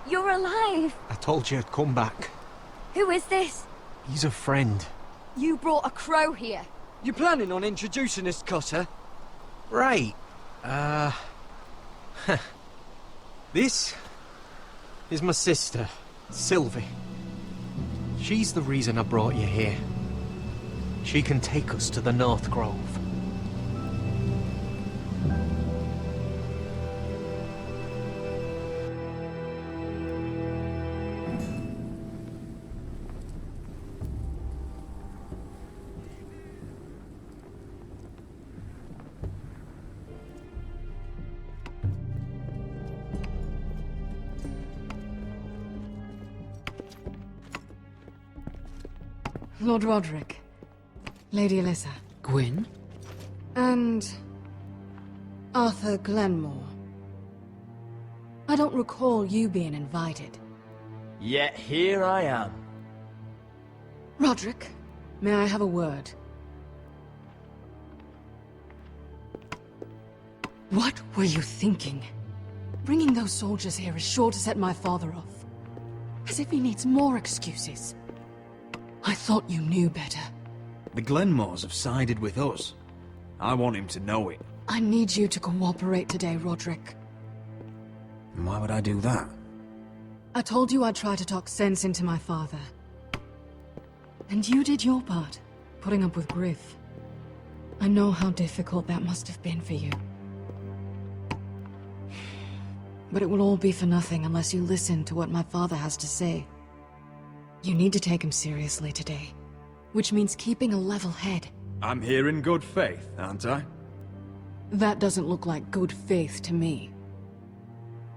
S11: You're alive!
S4: I told you I'd come back.
S11: Who is this?
S4: He's a friend.
S11: You brought a crow here.
S4: You planning on introducing us, Cotter? Right. This is my sister, Sylvie. She's the reason I brought you here. She can take us to the North Grove.
S2: Lord Roderick, Lady Alyssa.
S6: Gwyn?
S2: And... Arthur Glenmore. I don't recall you being invited.
S15: Yet here I am.
S2: Roderick, may I have a word? What were you thinking? Bringing those soldiers here is sure to set my father off. As if he needs more excuses. I thought you knew better.
S15: The Glenmores have sided with us. I want him to know it.
S2: I need you to cooperate today, Roderick.
S15: And why would I do that?
S2: I told you I'd try to talk sense into my father. And you did your part, putting up with Griff. I know how difficult that must have been for you. But it will all be for nothing unless you listen to what my father has to say. You need to take him seriously today, which means keeping a level head.
S15: I'm here in good faith, aren't I?
S2: That doesn't look like good faith to me.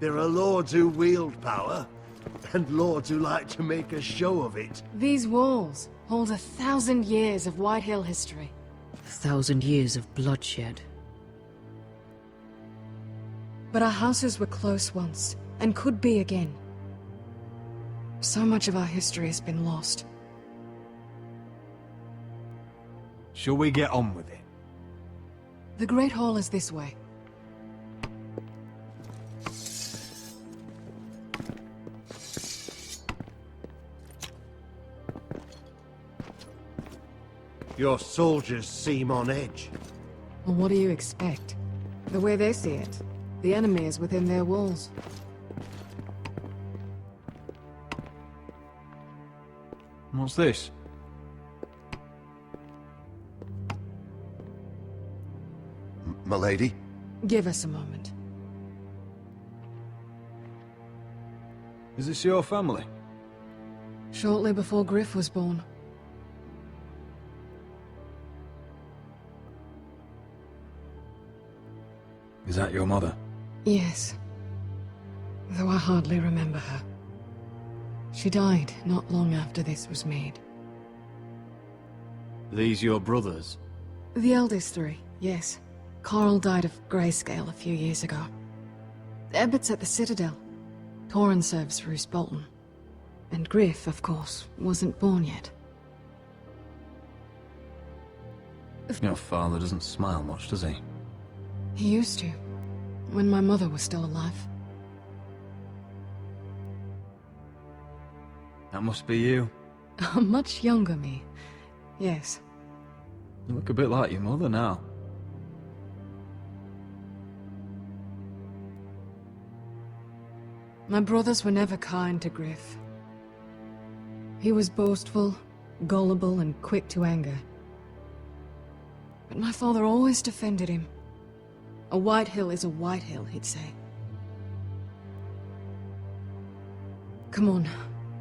S16: There are lords who wield power, and lords who like to make a show of it.
S2: These walls hold 1,000 years of White Hill history.
S6: 1,000 years of bloodshed.
S2: But our houses were close once, and could be again. So much of our history has been lost.
S15: Shall we get on with it?
S2: The Great Hall is this way.
S16: Your soldiers seem on edge.
S2: Well, what do you expect? The way they see it, the enemy is within their walls.
S15: What's this?
S20: Milady?
S2: Give us a moment.
S15: Is this your family?
S2: Shortly before Griff was born.
S15: Is that your mother?
S2: Yes. Though I hardly remember her. She died not long after this was made.
S15: These your brothers?
S2: The eldest three, yes. Carl died of grayscale a few years ago. Ebbett's at the Citadel. Torrin serves Roose Bolton. And Griff, of course, wasn't born yet.
S15: Your father doesn't smile much, does he?
S2: He used to, when my mother was still alive.
S23: That must be you.
S2: A much younger me, yes.
S23: You look a bit like your mother now.
S2: My brothers were never kind to Griff. He was boastful, gullible, and quick to anger. But my father always defended him. A White Hill is a White Hill, he'd say. Come on,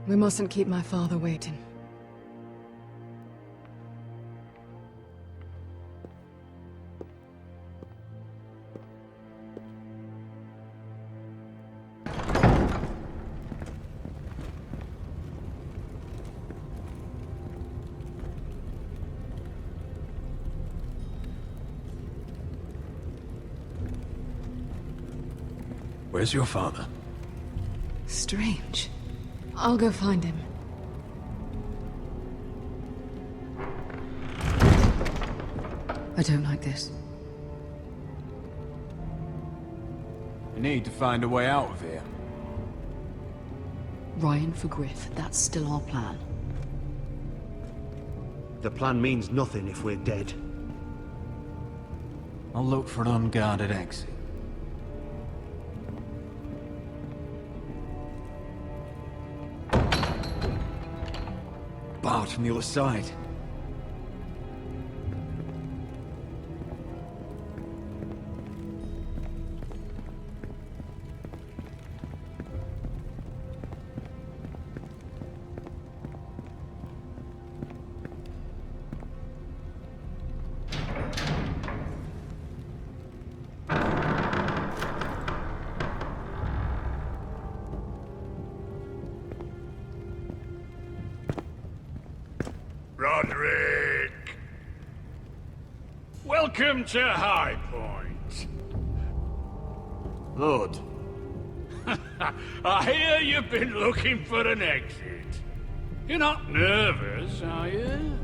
S2: we mustn't keep my father waiting.
S23: Where's your father?
S2: Strange. I'll go find him. I don't like this.
S23: We need to find a way out of here.
S7: Ryan for Griff, that's still our plan.
S16: The plan means nothing if we're dead.
S23: I'll look for an unguarded exit. Barred from the other side.
S8: Roderick! Welcome to High Point.
S23: Lord.
S8: I hear you've been looking for an exit. You're not nervous, are you?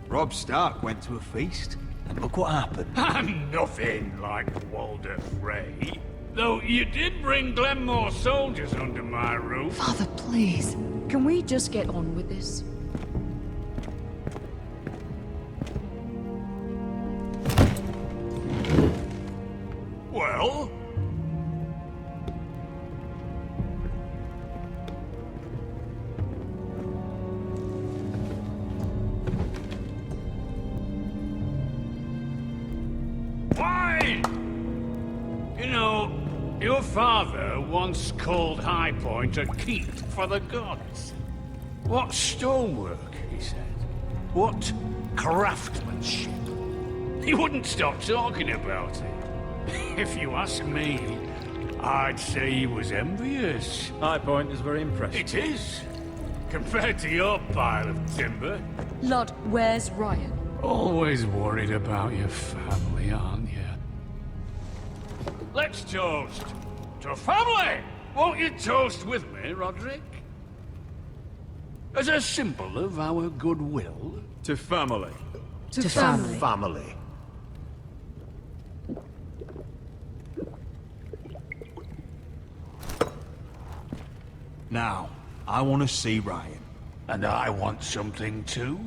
S23: Robb Stark went to a feast, and look what happened.
S8: I'm nothing like Walder Frey. Though you did bring Glenmore soldiers under my roof.
S2: Father, please.
S7: Can we just get on with this?
S8: Well? Why? You know, your father once called High Point a keep for the gods. What stonework, he said. What craftsmanship. He wouldn't stop talking about it. If you ask me, I'd say he was envious.
S23: High Point is very impressive.
S8: It is. Compared to your pile of timber.
S7: Lord, where's Ryan?
S8: Always worried about your family, aren't you? Let's toast to family! Won't you toast with me, Roderick? As a symbol of our goodwill.
S23: To family.
S7: To family.
S16: Family.
S23: Now, I want to see Ryan.
S8: And I want something too.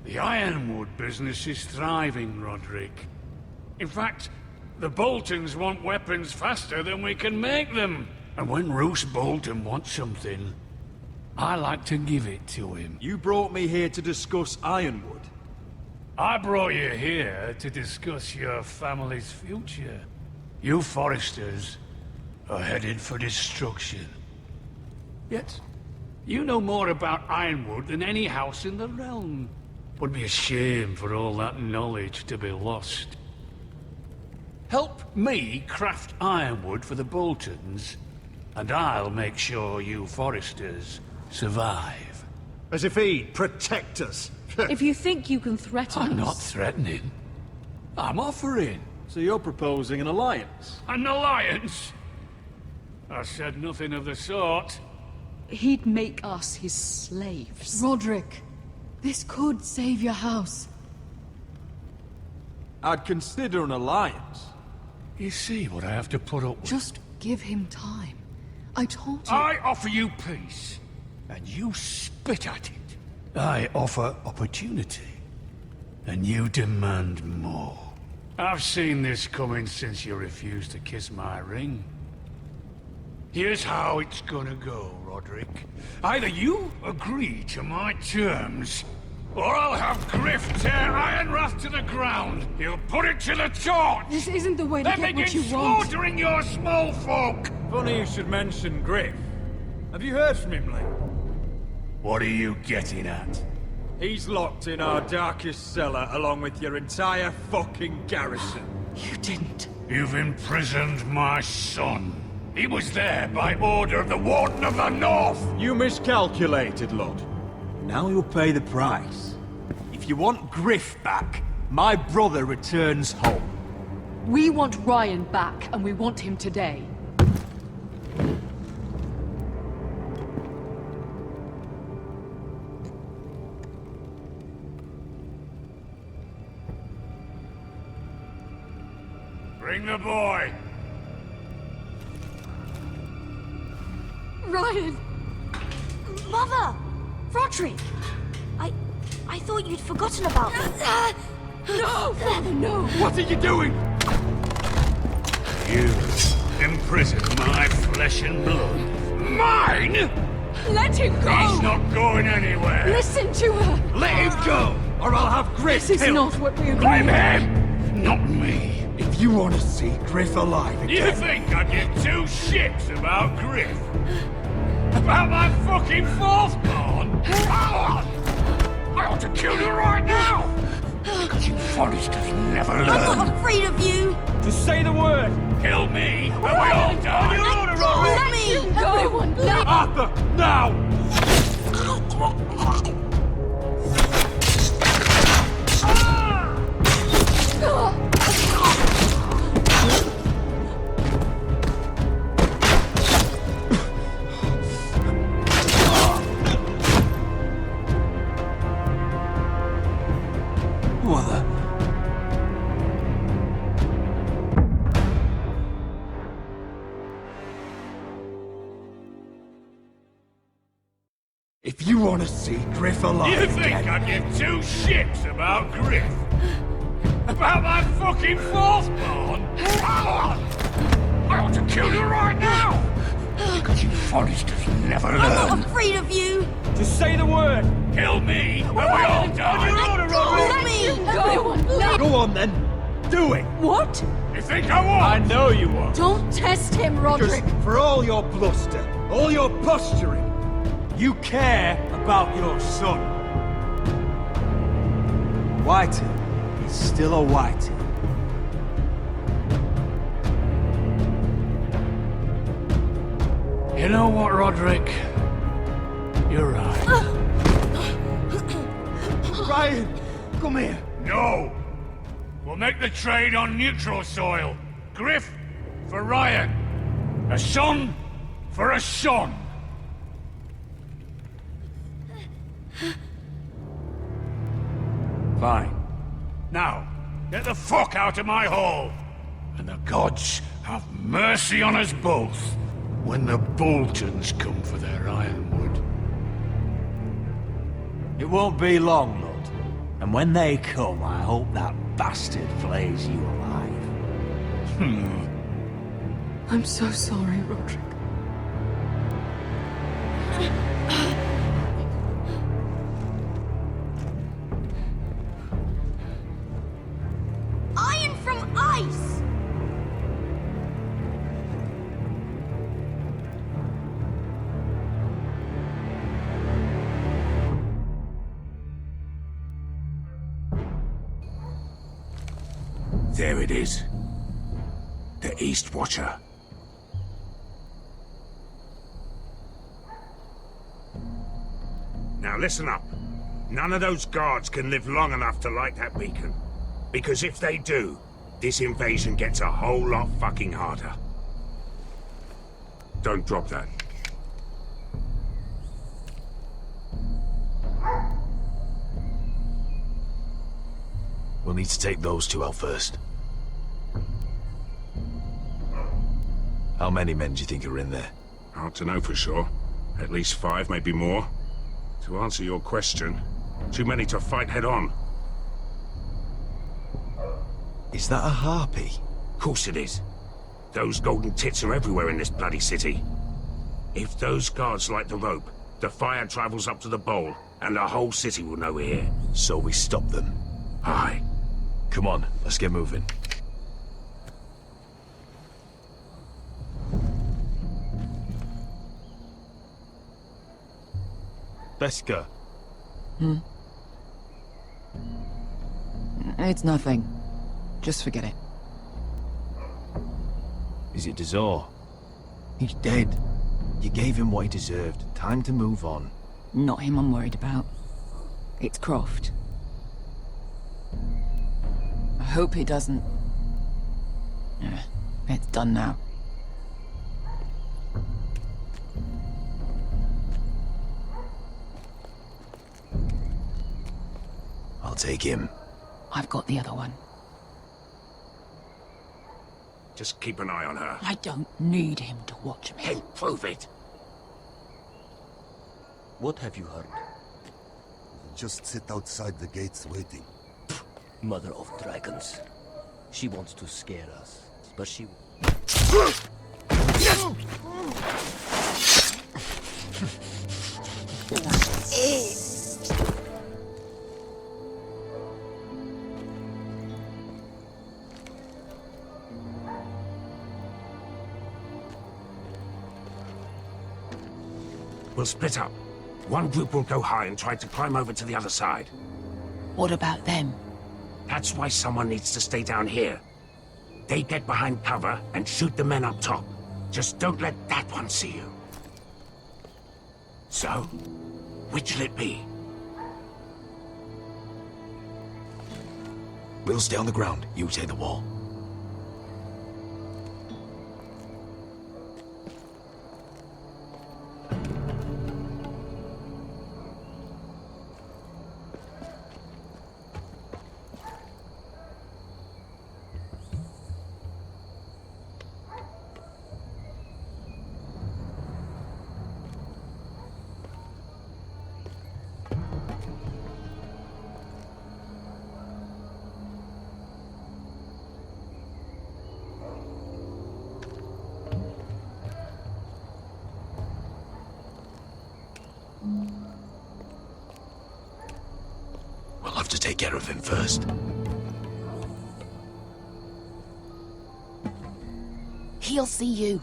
S8: The Ironwood business is thriving, Roderick. In fact, the Boltons want weapons faster than we can make them. And when Roose Bolton wants something, I like to give it to him.
S23: You brought me here to discuss Ironwood.
S8: I brought you here to discuss your family's future. You Foresters are headed for destruction. Yet, you know more about Ironwood than any house in the realm. Would be a shame for all that knowledge to be lost. Help me craft Ironwood for the Boltons, and I'll make sure you Foresters survive.
S16: As if he'd protect us.
S7: If you think you can threaten
S8: I'm
S7: us...
S8: not threatening. I'm offering.
S23: So you're proposing an alliance?
S8: An alliance? I said nothing of the sort.
S7: He'd make us his slaves.
S2: Roderick, this could save your house.
S15: I'd consider an alliance.
S23: You see what I have to put up with?
S2: Just give him time. I told you.
S23: I offer you peace, and you spit at it. I offer opportunity, and you demand more. I've seen this coming since you refused to kiss my ring. Here's how it's gonna go, Roderick. Either you agree to my terms, or I'll have Griff tear Ironrath to the ground. He'll put it to the torch.
S7: This isn't the way to
S23: Then
S7: get what
S23: begin
S7: you want.
S23: slaughtering your small folk.
S15: Funny you should mention Griff. Have you heard from him lately?
S23: What are you getting at?
S15: He's locked in our darkest cellar along with your entire fucking garrison.
S23: You didn't. You've imprisoned my son. He was there by order of the Warden of the North.
S15: You miscalculated, Lord. Now you'll pay the price. If you want Griff back, my brother returns home.
S7: We want Ryan back, and we want him today.
S23: Bring the boy.
S17: Ryan!
S11: Mother! Roderick! I thought you'd forgotten about me.
S7: No! Father, no!
S23: What are you doing? You imprison my flesh and blood. Mine?
S7: Let him go!
S23: He's not going anywhere.
S7: Listen to her!
S23: Let him go, or I'll have Griff
S7: This is
S23: killed.
S7: not what we agreed.
S23: Blame him, not me.
S15: If you want to see Griff alive again...
S23: You think I give two shits about Griff? About my fucking fourth born? I ought to kill you right now! Because you Forresters never learn.
S11: I'm not afraid of you!
S15: Just say the word!
S23: Kill me, and we all die!
S11: Let me!
S7: Everyone, let
S15: Arthur, now!
S23: Mother.
S15: If you want to see Griff alive
S23: You think
S15: again...
S23: I give two shits about Griff? About my fucking fourth born? I ought to kill you right now! Because you Forresters never
S11: I'm
S23: learn.
S11: not afraid of you!
S15: Just say the word!
S23: Kill me, and we all die!
S11: Let me!
S7: Everyone, let
S15: Go on then! Do it!
S7: What?
S23: You think I won't?
S15: I know you won't!
S7: Don't test him, Roderick!
S15: Because for all your bluster, all your posturing, you care about your son. Whitey is still a Whitey.
S23: You know what, Roderick? You're right.
S15: Ryan, come here.
S23: No! We'll make the trade on neutral soil. Griff for Ryan. A son for a son. Fine. Now, get the fuck out of my hall. And the gods have mercy on us both when the Boltons come for their ironwood.
S12: It won't be long, Lord. And when they come, I hope that bastard flays you alive.
S2: I'm so sorry, Roderick.
S11: Iron from ice!
S23: There it is. The East Watcher.
S8: Now listen up. None of those guards can live long enough to light that beacon. Because if they do, this invasion gets a whole lot fucking harder. Don't drop that.
S1: We'll need to take those two out first. How many men do you think are in there?
S8: Hard to know for sure. At least 5, maybe more. To answer your question, too many to fight head on.
S1: Is that a harpy?
S8: Of course it is. Those golden tits are everywhere in this bloody city. If those guards light the rope, the fire travels up to the bowl, and the whole city will know we're here.
S1: So we stop them.
S8: Aye.
S1: Come on, let's get moving.
S4: Beska.
S14: It's nothing. Just forget it.
S4: Is it Dazor?
S6: He's dead. You gave him what he deserved. Time to move on.
S14: Not him I'm worried about. It's Croft. I hope he doesn't... it's done now.
S1: I'll take him.
S14: I've got the other one.
S8: Just keep an eye on her.
S14: I don't need him to watch me.
S8: Hey, prove it!
S21: What have you heard?
S20: Just sit outside the gates waiting.
S21: Mother of dragons. She wants to scare us, but she...
S8: We'll split up. One group will go high and try to climb over to the other side.
S14: What about them?
S8: That's why someone needs to stay down here. They get behind cover and shoot the men up top. Just don't let that one see you. So, which'll it be?
S1: We'll stay on the ground. You take the wall. We'll have to take care of him first.
S14: He'll see you.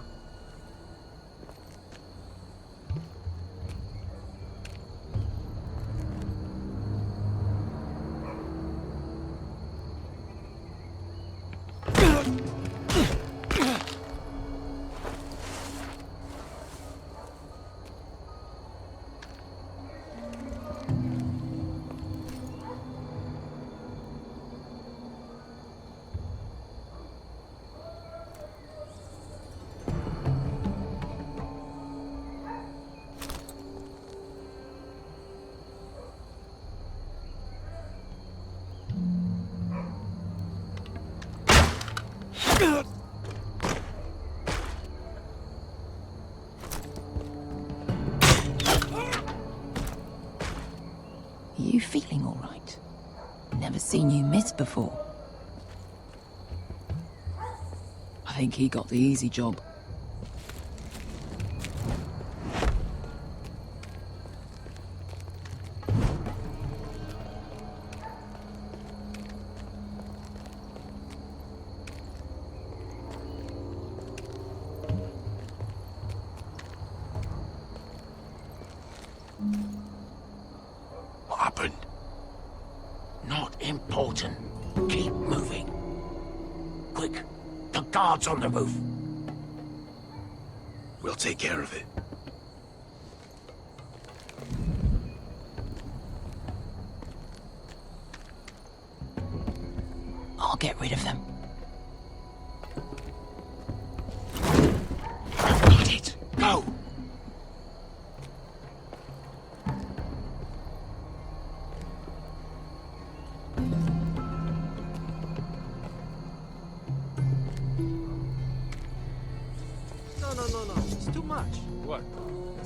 S14: You feeling all right? Never seen you miss before. I think he got the easy job.
S1: What happened?
S8: Not important. Keep moving. Quick, the guards on the roof.
S1: We'll take care of it.
S14: I'll get rid of them.
S8: Got it. Go!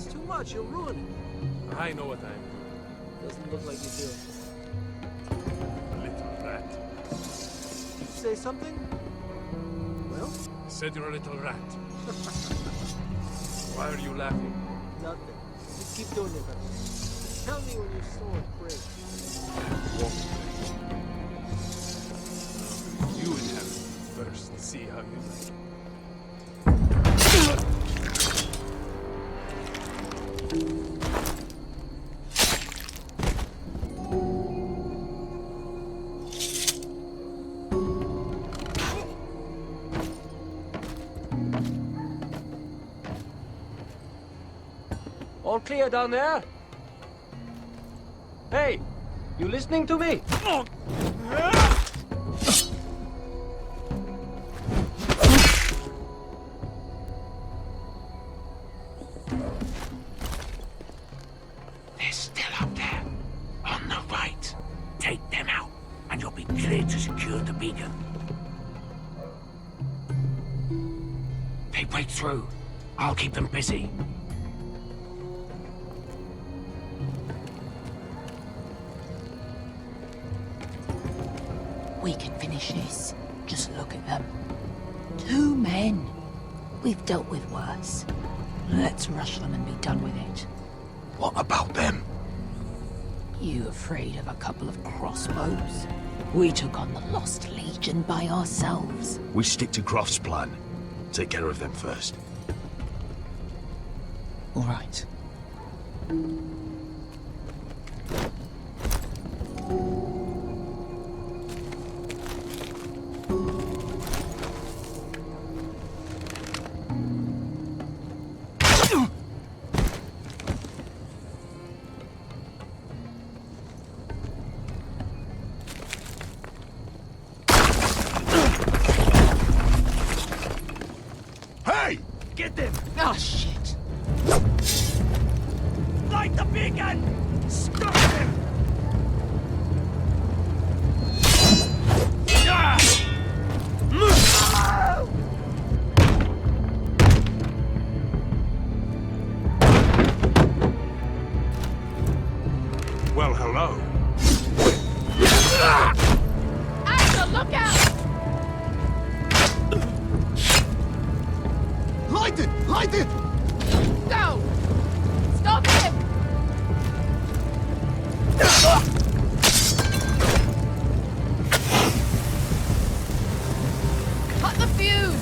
S12: It's too much, you'll ruin it.
S15: I know what I'm doing.
S12: Doesn't look like you do.
S15: Little rat.
S12: Did you say something? Well?
S15: I said you're a little rat. Why are you laughing?
S12: Nothing. Just keep doing it. Tell me when you're sore and brave.
S15: You inherit first. See how you like it.
S12: All clear down there? Hey, you listening to me?
S8: They're still up there. On the right. Take them out, and you'll be clear to secure the beacon. They break through. I'll keep them busy.
S14: We can finish this. Just look at them. 2 men. We've dealt with worse. Let's rush them and be done with it.
S1: What about them?
S14: You afraid of a couple of crossbows? We took on the Lost Legion by ourselves.
S1: We stick to Croft's plan. Take care of them first.
S14: All right.
S8: Hey! Get them!
S14: Oh, shit.
S8: Light the beacon! Stop them! Well, hello.
S9: Axel, look out!
S8: Light it! Light it!
S9: Go! Stop him! Cut the fuse!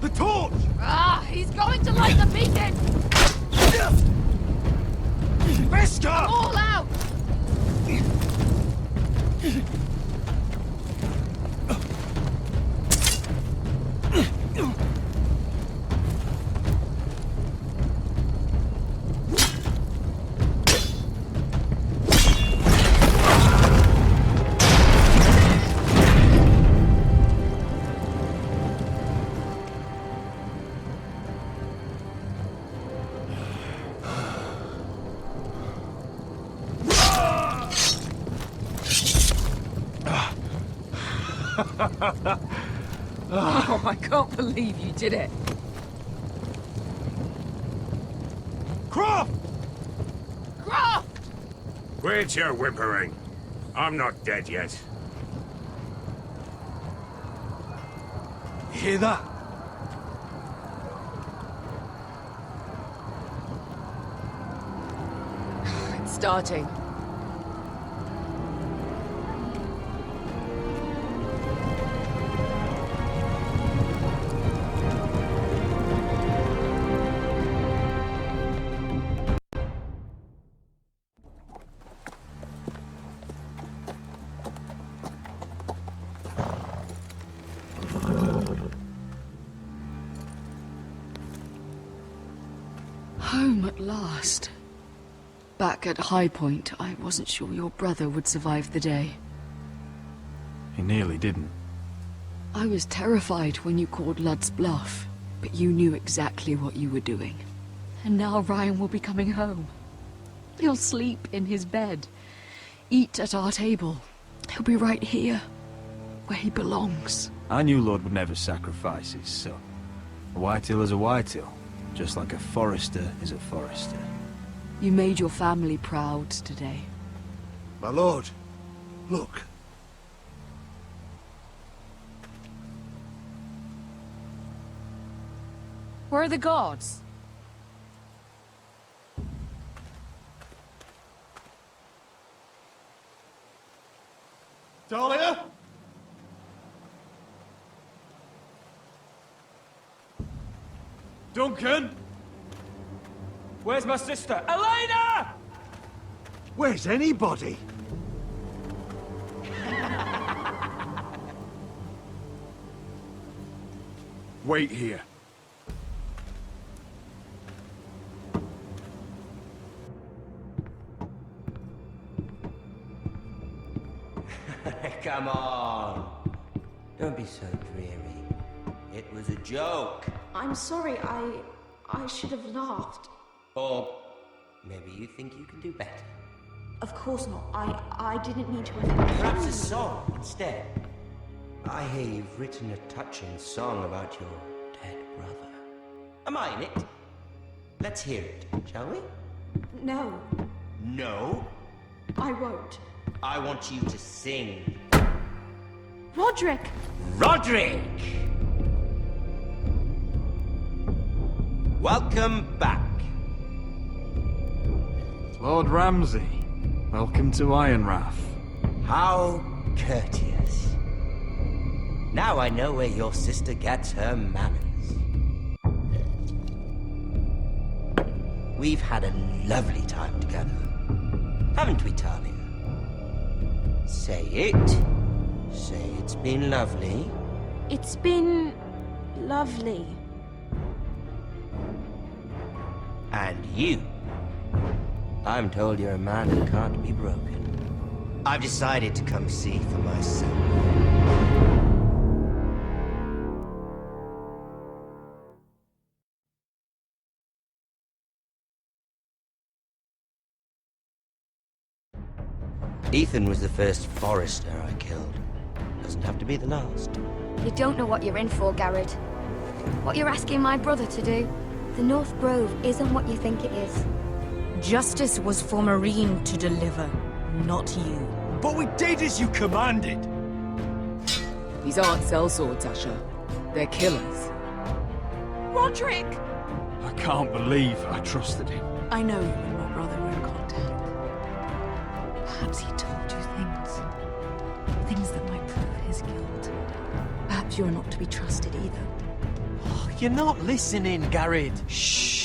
S8: The torch!
S9: Ah, he's going to light the beacon!
S8: Vesca!
S9: I'm all out! Oh, I can't believe you did it.
S8: Croft!
S9: Croft!
S8: Quit your whimpering. I'm not dead yet.
S15: You hear that?
S9: It's starting. Home at last. Back at High Point, I wasn't sure your brother would survive the day.
S1: He nearly didn't.
S2: I was terrified when you called Ludd's bluff, but you knew exactly what you were doing.
S7: And now Ryan will be coming home. He'll sleep in his bed, eat at our table. He'll be right here, where he belongs.
S15: I knew Lord would never sacrifice his son. A whitetail is a whitetail, just like a Forrester is a Forrester.
S7: You made your family proud today.
S16: My lord, look.
S7: Where are the guards?
S12: Talia? Duncan? Where's my sister? Elena!
S16: Where's anybody?
S23: Wait here.
S21: Come on. Don't be so dreary. It was a joke.
S17: I'm sorry, I should have laughed.
S21: Or maybe you think you can do better.
S17: Of course not. I didn't mean to
S21: Perhaps a song instead. I hear you've written a touching song about your dead brother. Am I in it? Let's hear it, shall we?
S17: No,
S21: No?
S17: I won't.
S21: I want you to sing.
S17: Roderick!
S21: Roderick! Welcome back.
S15: Lord Ramsay, welcome to Ironrath.
S21: How courteous. Now I know where your sister gets her manners. We've had a lovely time together, haven't we, Talia? Say it. Say it's been lovely.
S17: It's been lovely.
S21: And you. I'm told you're a man who can't be broken. I've decided to come see for myself. Ethan was the first Forrester I killed. Doesn't have to be the last.
S11: You don't know what you're in for, Garrett. What you're asking my brother to do. The North Grove isn't what you think it is.
S18: Justice was for Meereen to deliver, not you.
S15: But we did as you commanded!
S2: These aren't sellswords, Asher. They're killers.
S18: Roderick!
S15: I can't believe I trusted him.
S18: I know you and my brother were in contact. Perhaps he told you things. Things that might prove his guilt. Perhaps you're not to be trusted either.
S4: You're not listening, Garrett.
S18: Shh.